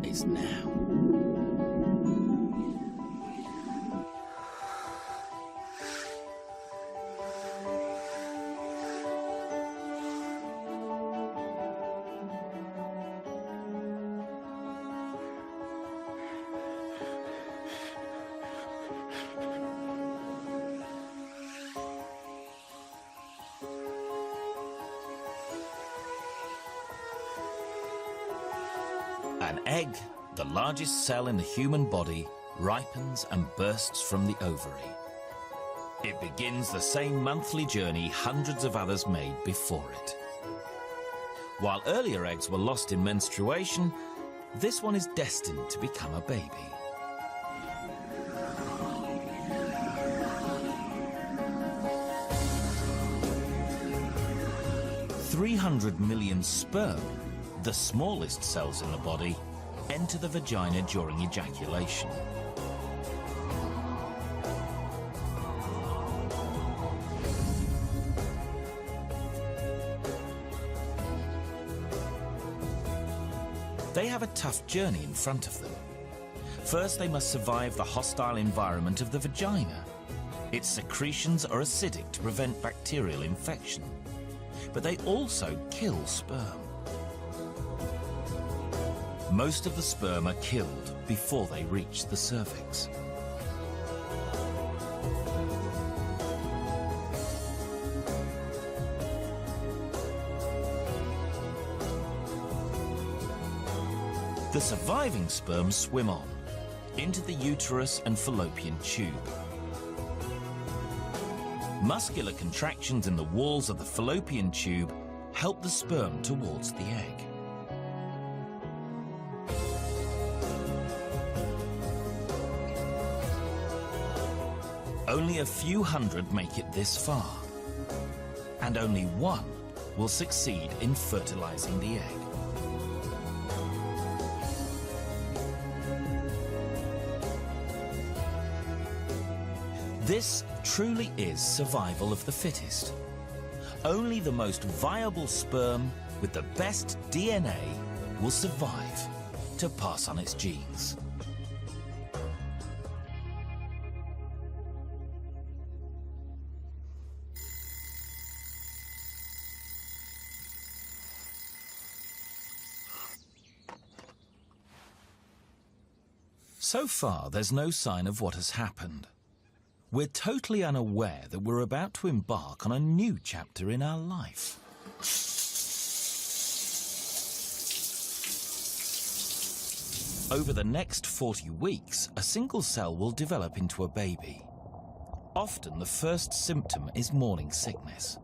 is now. An egg, the largest cell in the human body, ripens and bursts from the ovary. It begins the same monthly journey hundreds of others made before it. While earlier eggs were lost in menstruation, this one is destined to become a baby. $300 million sperm, the smallest cells in the body, enter the vagina during ejaculation. They have a tough journey in front of them. First, they must survive the hostile environment of the vagina. Its secretions are acidic to prevent bacterial infection, but they also kill sperm. Most of the sperm are killed before they reach the cervix. The surviving sperm swim on into the uterus and fallopian tube. Muscular contractions in the walls of the fallopian tube help the sperm towards the egg. Only a few hundred make it this far, and only one will succeed in fertilizing the egg. This truly is survival of the fittest. Only the most viable sperm with the best DNA will survive to pass on its genes. So far, there's no sign of what has happened. We're totally unaware that we're about to embark on a new chapter in our life. Over the next 40 weeks, a single cell will develop into a baby. Often the first symptom is morning sickness.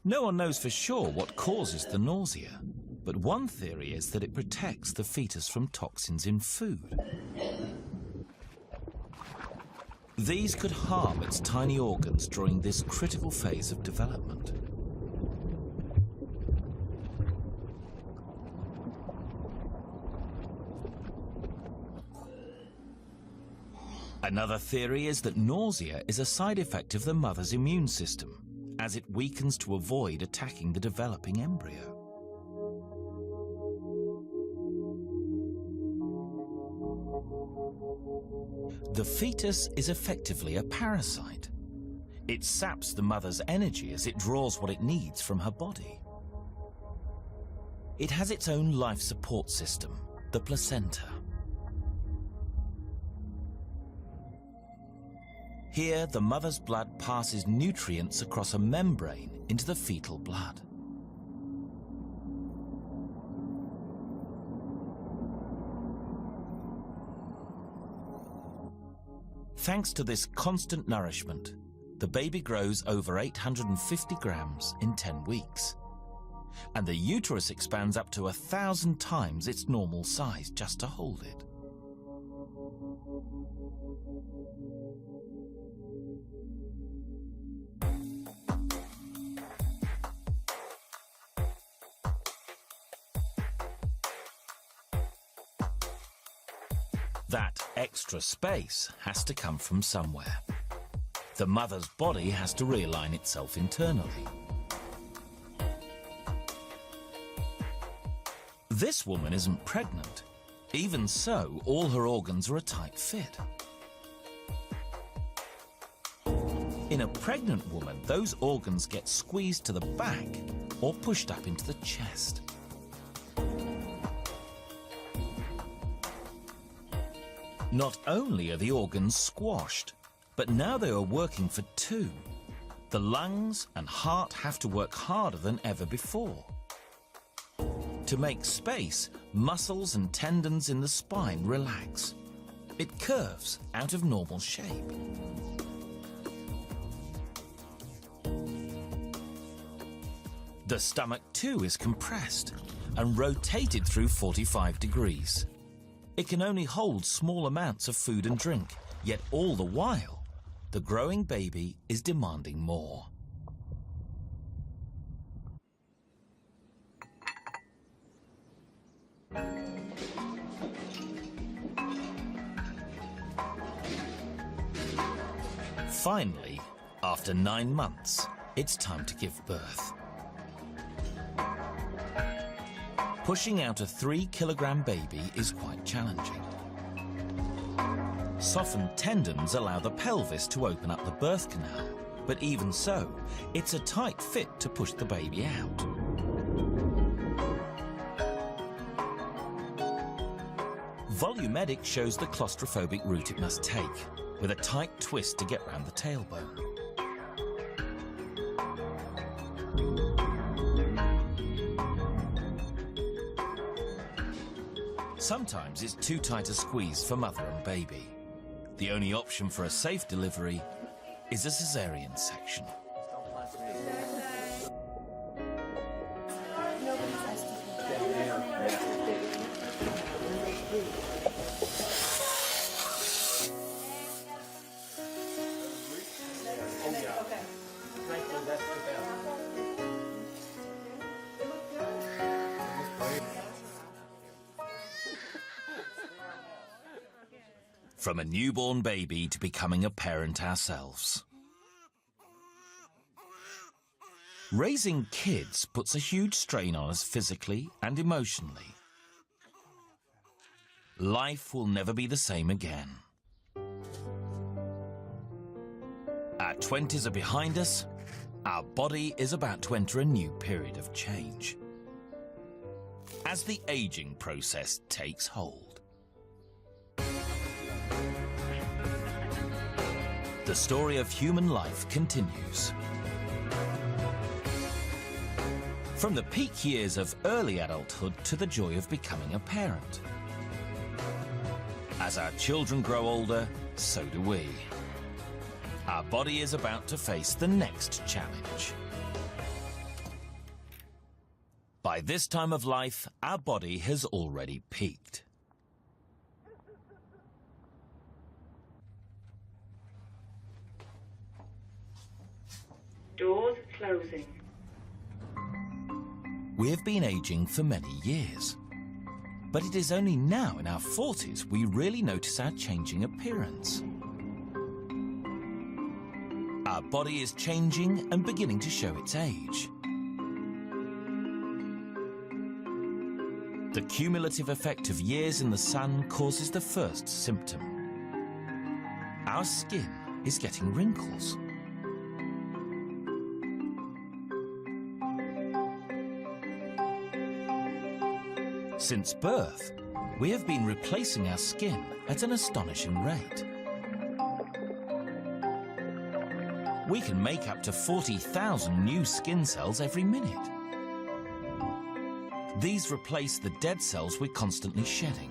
No one knows for sure what causes the nausea, but one theory is that it protects the fetus from toxins in food. These could harm its tiny organs during this critical phase of development. Another theory is that nausea is a side effect of the mother's immune system, as it weakens to avoid attacking the developing embryo. The fetus is effectively a parasite. It saps the mother's energy as it draws what it needs from her body. It has its own life support system, the placenta. Here, the mother's blood passes nutrients across a membrane into the fetal blood. Thanks to this constant nourishment, the baby grows over 850 grams in 10 weeks. And the uterus expands up to 1,000 times its normal size just to hold it. That extra space has to come from somewhere. The mother's body has to realign itself internally. This woman isn't pregnant. Even so, all her organs are a tight fit. In a pregnant woman, those organs get squeezed to the back or pushed up into the chest. Not only are the organs squashed, but now they are working for two. The lungs and heart have to work harder than ever before. To make space, muscles and tendons in the spine relax. It curves out of normal shape. The stomach too is compressed and rotated through 45 degrees. It can only hold small amounts of food and drink, yet all the while, the growing baby is demanding more. Finally, after 9 months, it's time to give birth. Pushing out a 3-kilogram baby is quite challenging. Softened tendons allow the pelvis to open up the birth canal, but even so, it's a tight fit to push the baby out. Volumedic shows the claustrophobic route it must take, with a tight twist to get round the tailbone. Sometimes it's too tight a squeeze for mother and baby. The only option for a safe delivery is a cesarean section. From a newborn baby to becoming a parent ourselves. Raising kids puts a huge strain on us physically and emotionally. Life will never be the same again. Our 20s are behind us. Our body is about to enter a new period of change. as the aging process takes hold. The story of human life continues. From the peak years of early adulthood to the joy of becoming a parent. As our children grow older, so do we. Our body is about to face the next challenge. By this time of life, our body has already peaked. Doors closing. We have been aging for many years. But it is only now in our 40s we really notice our changing appearance. Our body is changing and beginning to show its age. The cumulative effect of years in the sun causes the first symptom. Our skin is getting wrinkles. Since birth, we have been replacing our skin at an astonishing rate. We can make up to 40,000 new skin cells every minute. These replace the dead cells we're constantly shedding.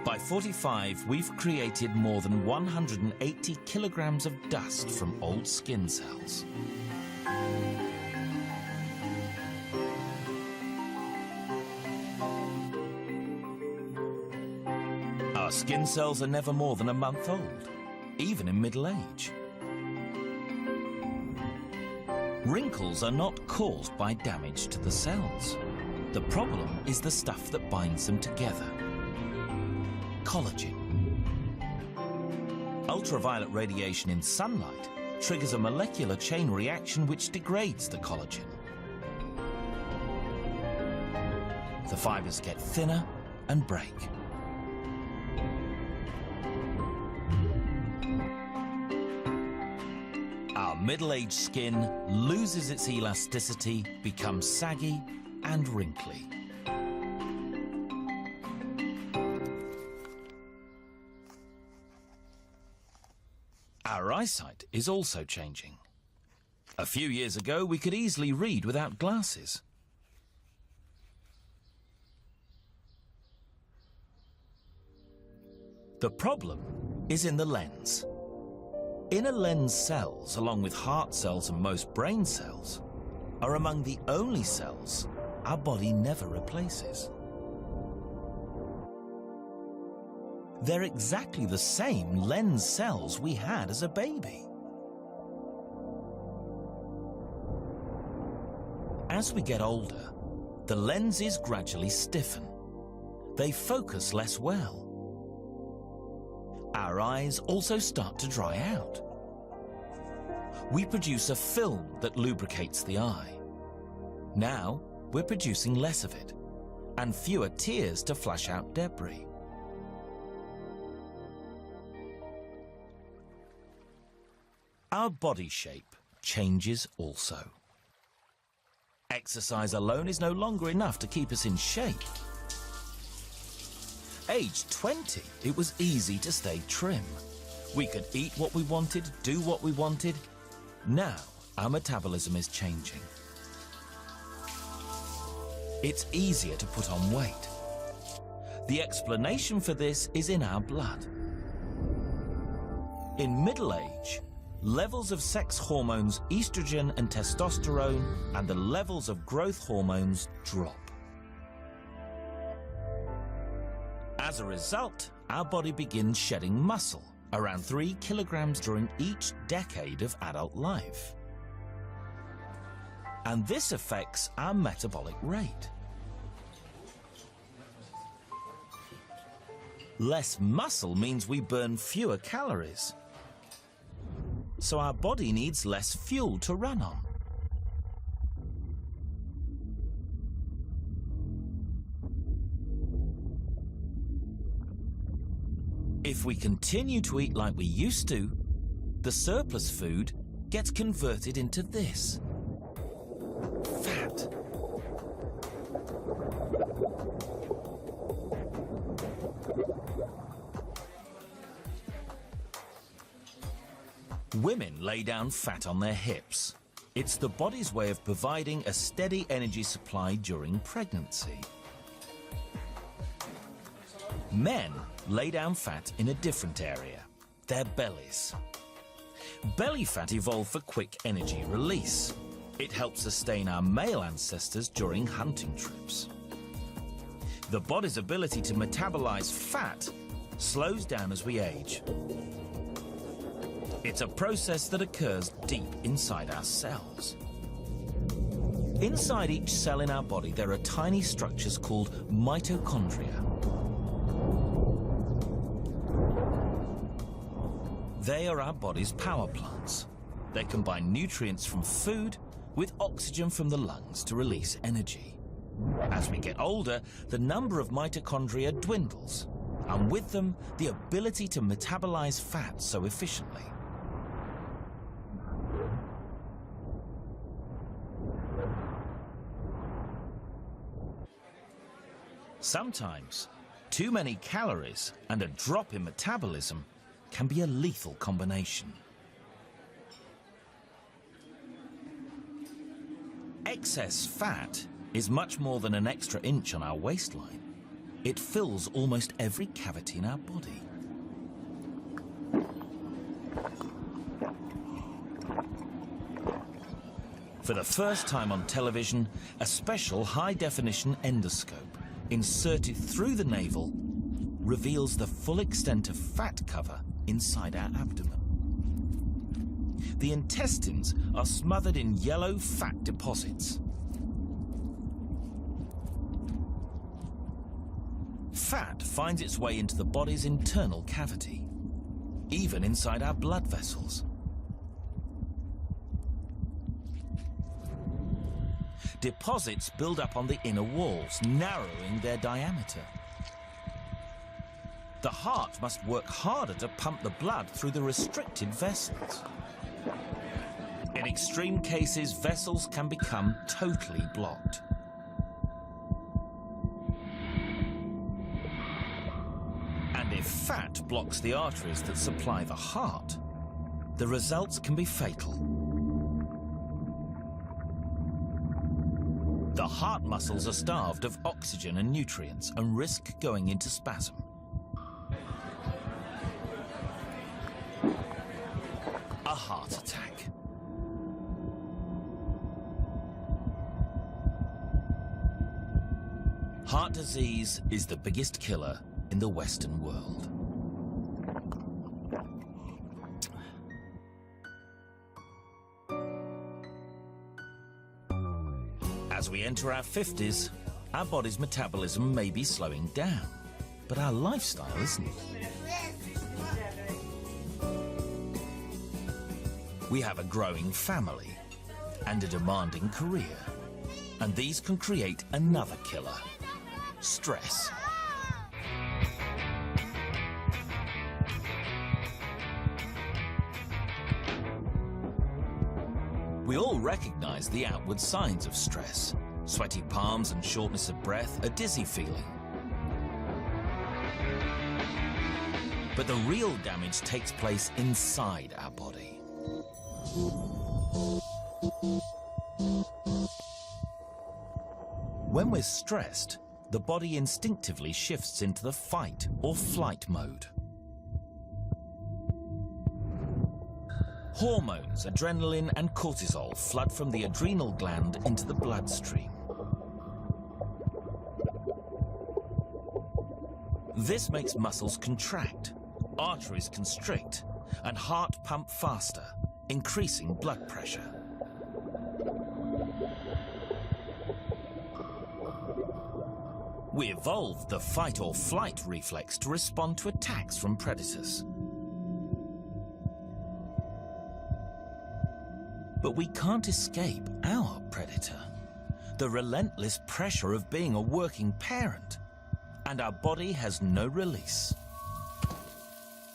By 45, we've created more than 180 kilograms of dust from old skin cells. Our skin cells are never more than a month old, even in middle age. Wrinkles are not caused by damage to the cells. The problem is the stuff that binds them together. Collagen. Ultraviolet radiation in sunlight triggers a molecular chain reaction which degrades the collagen. The fibers get thinner and break. Our middle-aged skin loses its elasticity, becomes saggy and wrinkly. Our eyesight is also changing. A few years ago, we could easily read without glasses. The problem is in the lens. Inner lens cells, along with heart cells and most brain cells, are among the only cells our body never replaces. They're exactly the same lens cells we had as a baby. As we get older, the lenses gradually stiffen. They focus less well. Our eyes also start to dry out. We produce a film that lubricates the eye. Now, we're producing less of it, and fewer tears to flush out debris. Our body shape changes also. Exercise alone is no longer enough to keep us in shape. Aged 20, it was easy to stay trim. We could eat what we wanted, do what we wanted. Now, our metabolism is changing. It's easier to put on weight. The explanation for this is in our blood. In middle age, levels of sex hormones, estrogen and testosterone, and the levels of growth hormones drop. As a result, our body begins shedding muscle, around 3 kilograms during each decade of adult life. And this affects our metabolic rate. Less muscle means we burn fewer calories. So our body needs less fuel to run on. If we continue to eat like we used to, the surplus food gets converted into this. Women lay down fat on their hips. It's the body's way of providing a steady energy supply during pregnancy. Men lay down fat in a different area, their bellies. Belly fat evolved for quick energy release. It helps sustain our male ancestors during hunting trips. The body's ability to metabolize fat slows down as we age. It's a process that occurs deep inside our cells. Inside each cell in our body, there are tiny structures called mitochondria. They are our body's power plants. They combine nutrients from food with oxygen from the lungs to release energy. As we get older, the number of mitochondria dwindles, and with them, the ability to metabolize fat so efficiently. Sometimes, too many calories and a drop in metabolism can be a lethal combination. Excess fat is much more than an extra inch on our waistline. It fills almost every cavity in our body. For the first time on television, a special high-definition endoscope inserted through the navel reveals the full extent of fat cover inside our abdomen. The intestines are smothered in yellow fat deposits. Fat finds its way into the body's internal cavity, even inside our blood vessels. Deposits build up on the inner walls, narrowing their diameter. The heart must work harder to pump the blood through the restricted vessels. In extreme cases, vessels can become totally blocked. And if fat blocks the arteries that supply the heart, the results can be fatal. The heart muscles are starved of oxygen and nutrients and risk going into spasm. A heart attack. Heart disease is the biggest killer in the Western world. As we enter our 50s, our body's metabolism may be slowing down, but our lifestyle isn't. We have a growing family and a demanding career, and these can create another killer: stress. We all recognize the outward signs of stress. Sweaty palms and shortness of breath, a dizzy feeling. But the real damage takes place inside our body. When we're stressed, the body instinctively shifts into the fight or flight mode. Hormones, adrenaline and cortisol flood from the adrenal gland into the bloodstream. This makes muscles contract, arteries constrict, and heart pump faster, increasing blood pressure. We evolved the fight or flight reflex to respond to attacks from predators. But we can't escape our predator, the relentless pressure of being a working parent, and our body has no release.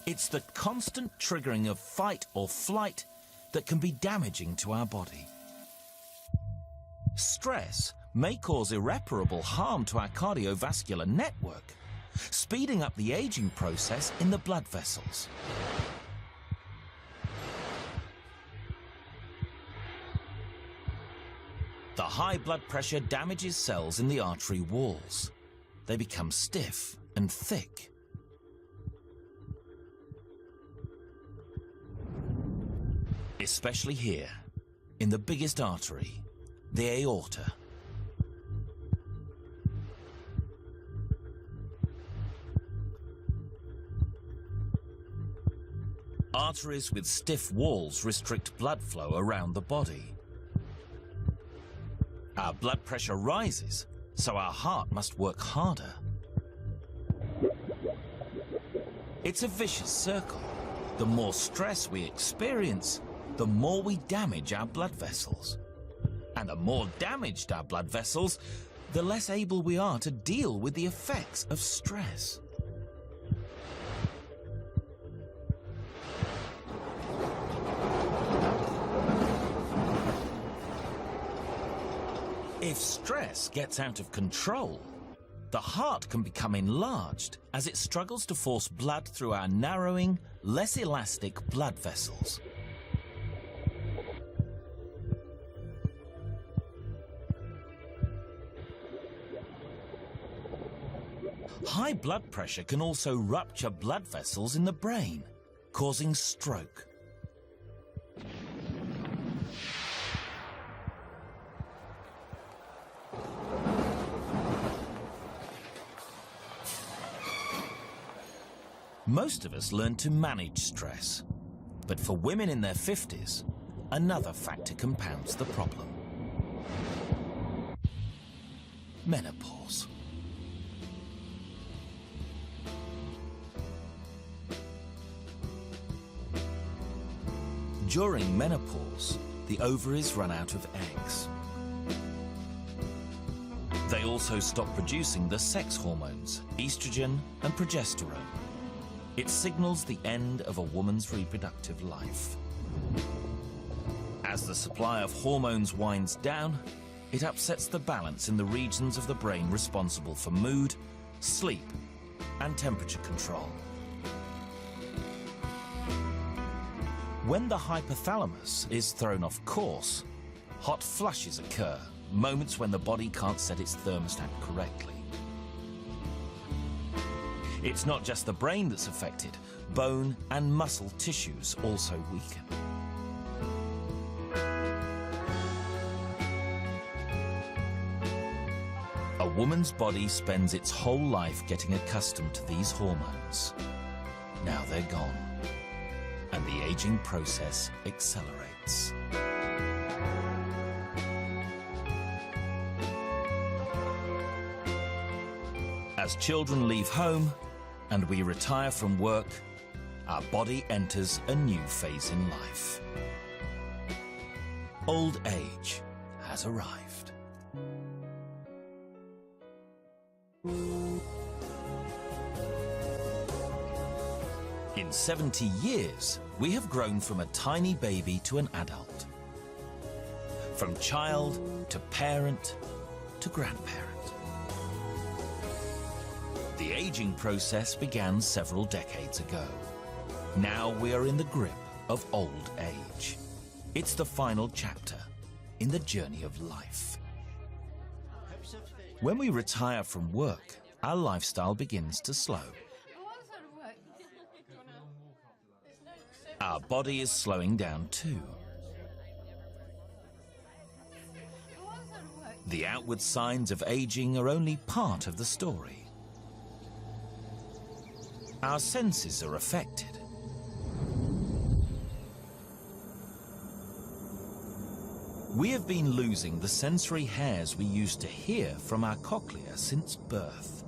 It's the constant triggering of fight or flight that can be damaging to our body. Stress may cause irreparable harm to our cardiovascular network, speeding up the aging process in the blood vessels. high blood pressure damages cells in the artery walls. They become stiff and thick. Especially here, in the biggest artery, the aorta. Arteries with stiff walls restrict blood flow around the body. Our blood pressure rises, so our heart must work harder. It's a vicious circle. The more stress we experience, the more we damage our blood vessels. And the more damaged our blood vessels, the less able we are to deal with the effects of stress. If stress gets out of control, the heart can become enlarged as it struggles to force blood through our narrowing, less elastic blood vessels. High blood pressure can also rupture blood vessels in the brain, causing stroke. Most of us learn to manage stress, but for women in their 50s, another factor compounds the problem. Menopause. During menopause, the ovaries run out of eggs. They also stop producing the sex hormones, estrogen and progesterone. It signals the end of a woman's reproductive life. As the supply of hormones winds down, it upsets the balance in the regions of the brain responsible for mood, sleep, and temperature control. When the hypothalamus is thrown off course, hot flushes occur, moments when the body can't set its thermostat correctly. It's not just the brain that's affected. Bone and muscle tissues also weaken. A woman's body spends its whole life getting accustomed to these hormones. Now they're gone, and the aging process accelerates. As children leave home, and we retire from work, our body enters a new phase in life. Old age has arrived. In 70 years, we have grown from a tiny baby to an adult. From child to parent to grandparent. The aging process began several decades ago. Now we are in the grip of old age. It's the final chapter in the journey of life. When we retire from work, our lifestyle begins to slow. Our body is slowing down too. The outward signs of aging are only part of the story. Our senses are affected. We have been losing the sensory hairs we used to hear from our cochlea since birth.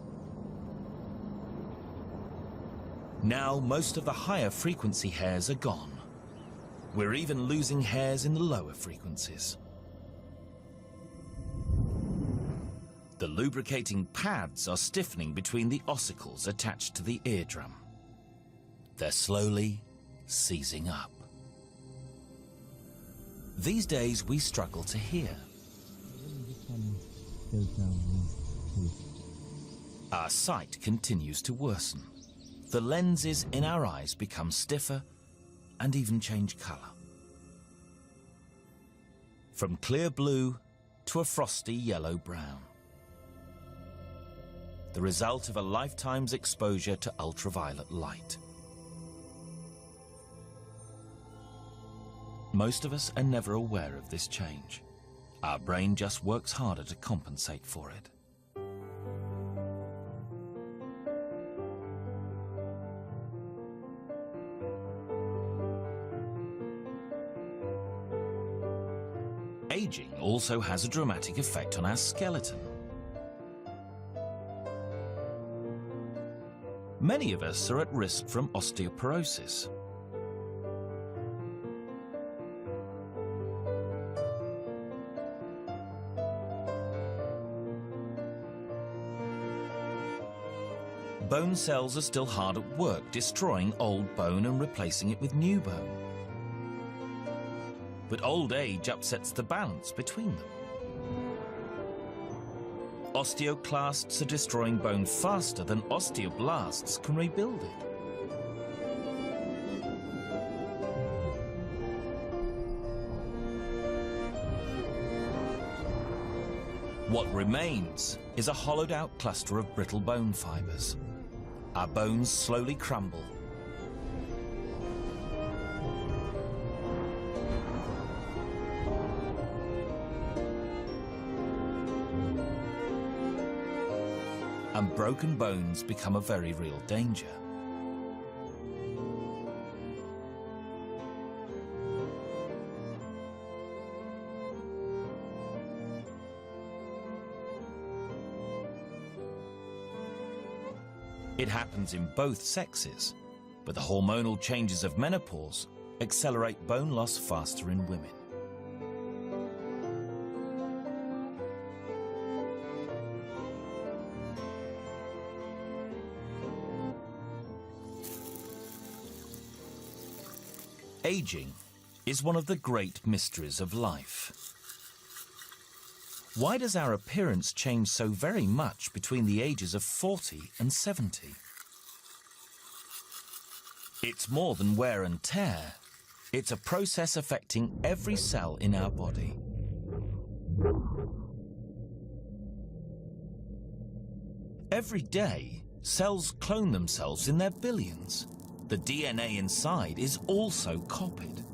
Now most of the higher frequency hairs are gone. We're even losing hairs in the lower frequencies. The lubricating pads are stiffening between the ossicles attached to the eardrum. They're slowly seizing up. These days we struggle to hear. Our sight continues to worsen. The lenses in our eyes become stiffer and even change color. From clear blue to a frosty yellow-brown. The result of a lifetime's exposure to ultraviolet light. Most of us are never aware of this change. Our brain just works harder to compensate for it. Aging also has a dramatic effect on our skeleton. Many of us are at risk from osteoporosis. Bone cells are still hard at work, destroying old bone and replacing it with new bone. But old age upsets the balance between them. Osteoclasts are destroying bone faster than osteoblasts can rebuild it. What remains is a hollowed-out cluster of brittle bone fibers. Our bones slowly crumble. And broken bones become a very real danger. It happens in both sexes, but the hormonal changes of menopause accelerate bone loss faster in women. Aging is one of the great mysteries of life. Why does our appearance change so very much between the ages of 40 and 70? It's more than wear and tear. It's a process affecting every cell in our body. Every day, cells clone themselves in their billions. The DNA inside is also copied.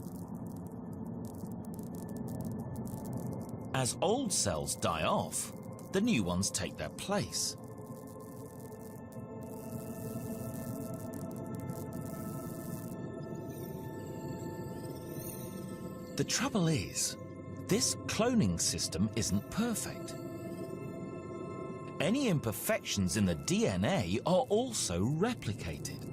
As old cells die off, the new ones take their place. The trouble is, this cloning system isn't perfect. Any imperfections in the DNA are also replicated.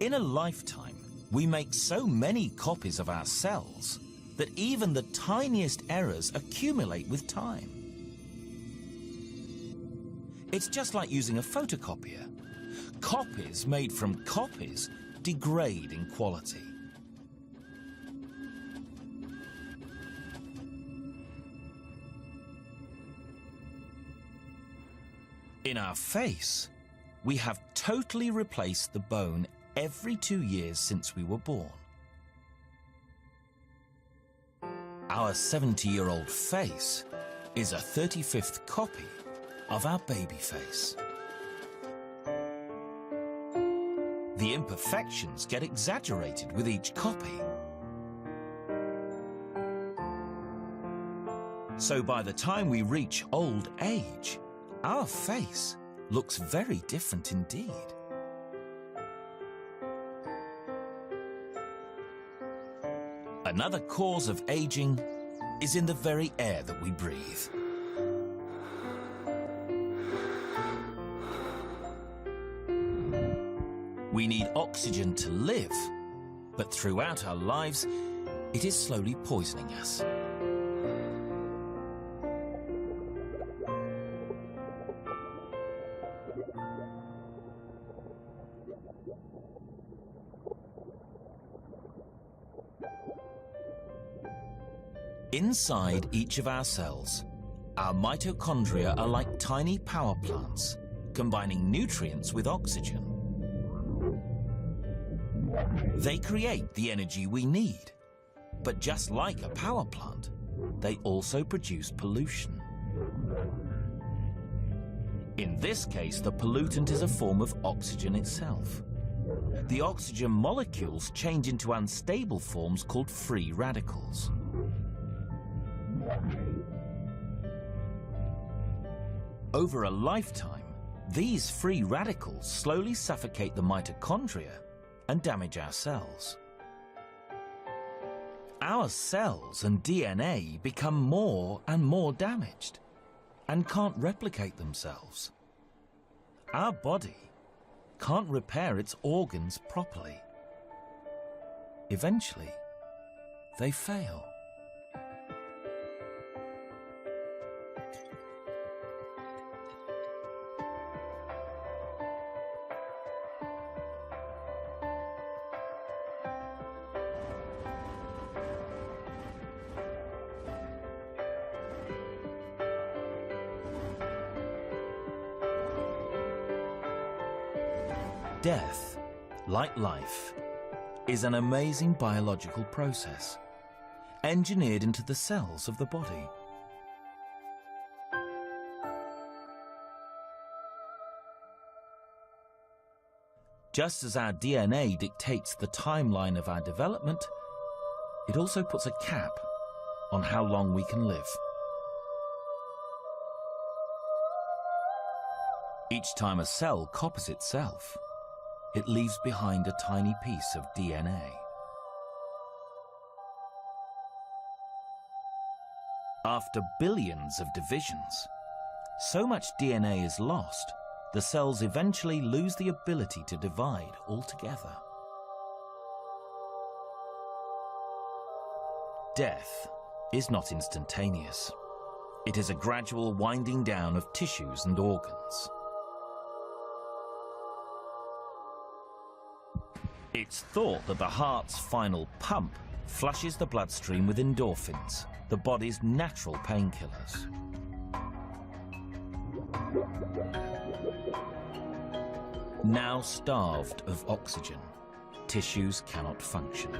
In a lifetime, we make so many copies of our cells that even the tiniest errors accumulate with time. It's just like using a photocopier. Copies made from copies degrade in quality. In our face, we have totally replaced the bone every 2 years since we were born. Our 70-year-old face is a 35th copy of our baby face. The imperfections get exaggerated with each copy. So by the time we reach old age, our face looks very different indeed. Another cause of aging is in the very air that we breathe. We need oxygen to live, but throughout our lives, it is slowly poisoning us. Inside each of our cells, our mitochondria are like tiny power plants, combining nutrients with oxygen. They create the energy we need, But just like a power plant, they also produce pollution. In this case, the pollutant is a form of oxygen itself. The oxygen molecules change into unstable forms called free radicals. Over a lifetime, these free radicals slowly suffocate the mitochondria and damage our cells. Our cells and DNA become more and more damaged and can't replicate themselves. Our body can't repair its organs properly. Eventually, they fail. Death, like life, is an amazing biological process, engineered into the cells of the body. Just as our DNA dictates the timeline of our development, it also puts a cap on how long we can live. Each time a cell copies itself, it leaves behind a tiny piece of DNA. After billions of divisions, so much DNA is lost, the cells eventually lose the ability to divide altogether. Death is not instantaneous. It is a gradual winding down of tissues and organs. It's thought that the heart's final pump flushes the bloodstream with endorphins, the body's natural painkillers. Now starved of oxygen, tissues cannot function.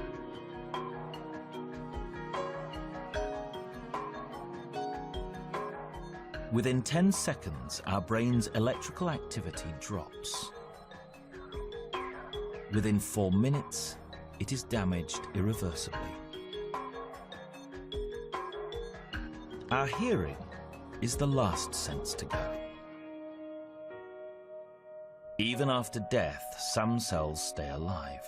Within 10 seconds, our brain's electrical activity drops. Within 4 minutes, it is damaged irreversibly. Our hearing is the last sense to go. Even after death, some cells stay alive.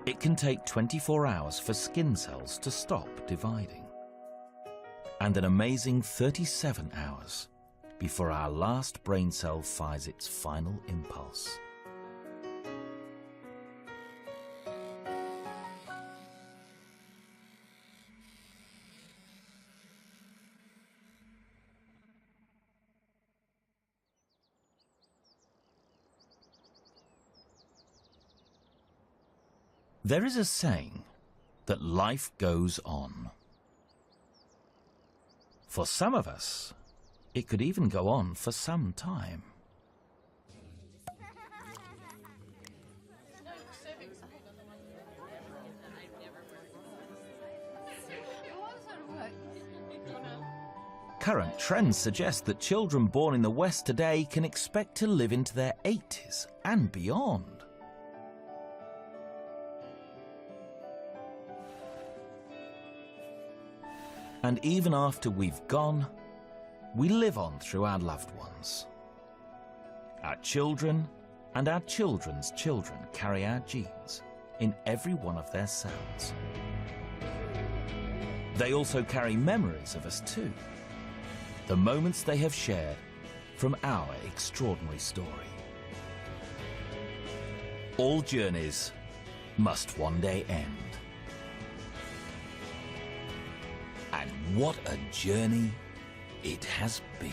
It can take 24 hours for skin cells to stop dividing, and an amazing 37 hours before our last brain cell fires its final impulse. There is a saying that life goes on. For some of us, it could even go on for some time. Current trends suggest that children born in the West today can expect to live into their 80s and beyond. And even after we've gone, we live on through our loved ones. Our children and our children's children carry our genes in every one of their cells. They also carry memories of us too, the moments they have shared from our extraordinary story. All journeys must one day end. And what a journey it has been.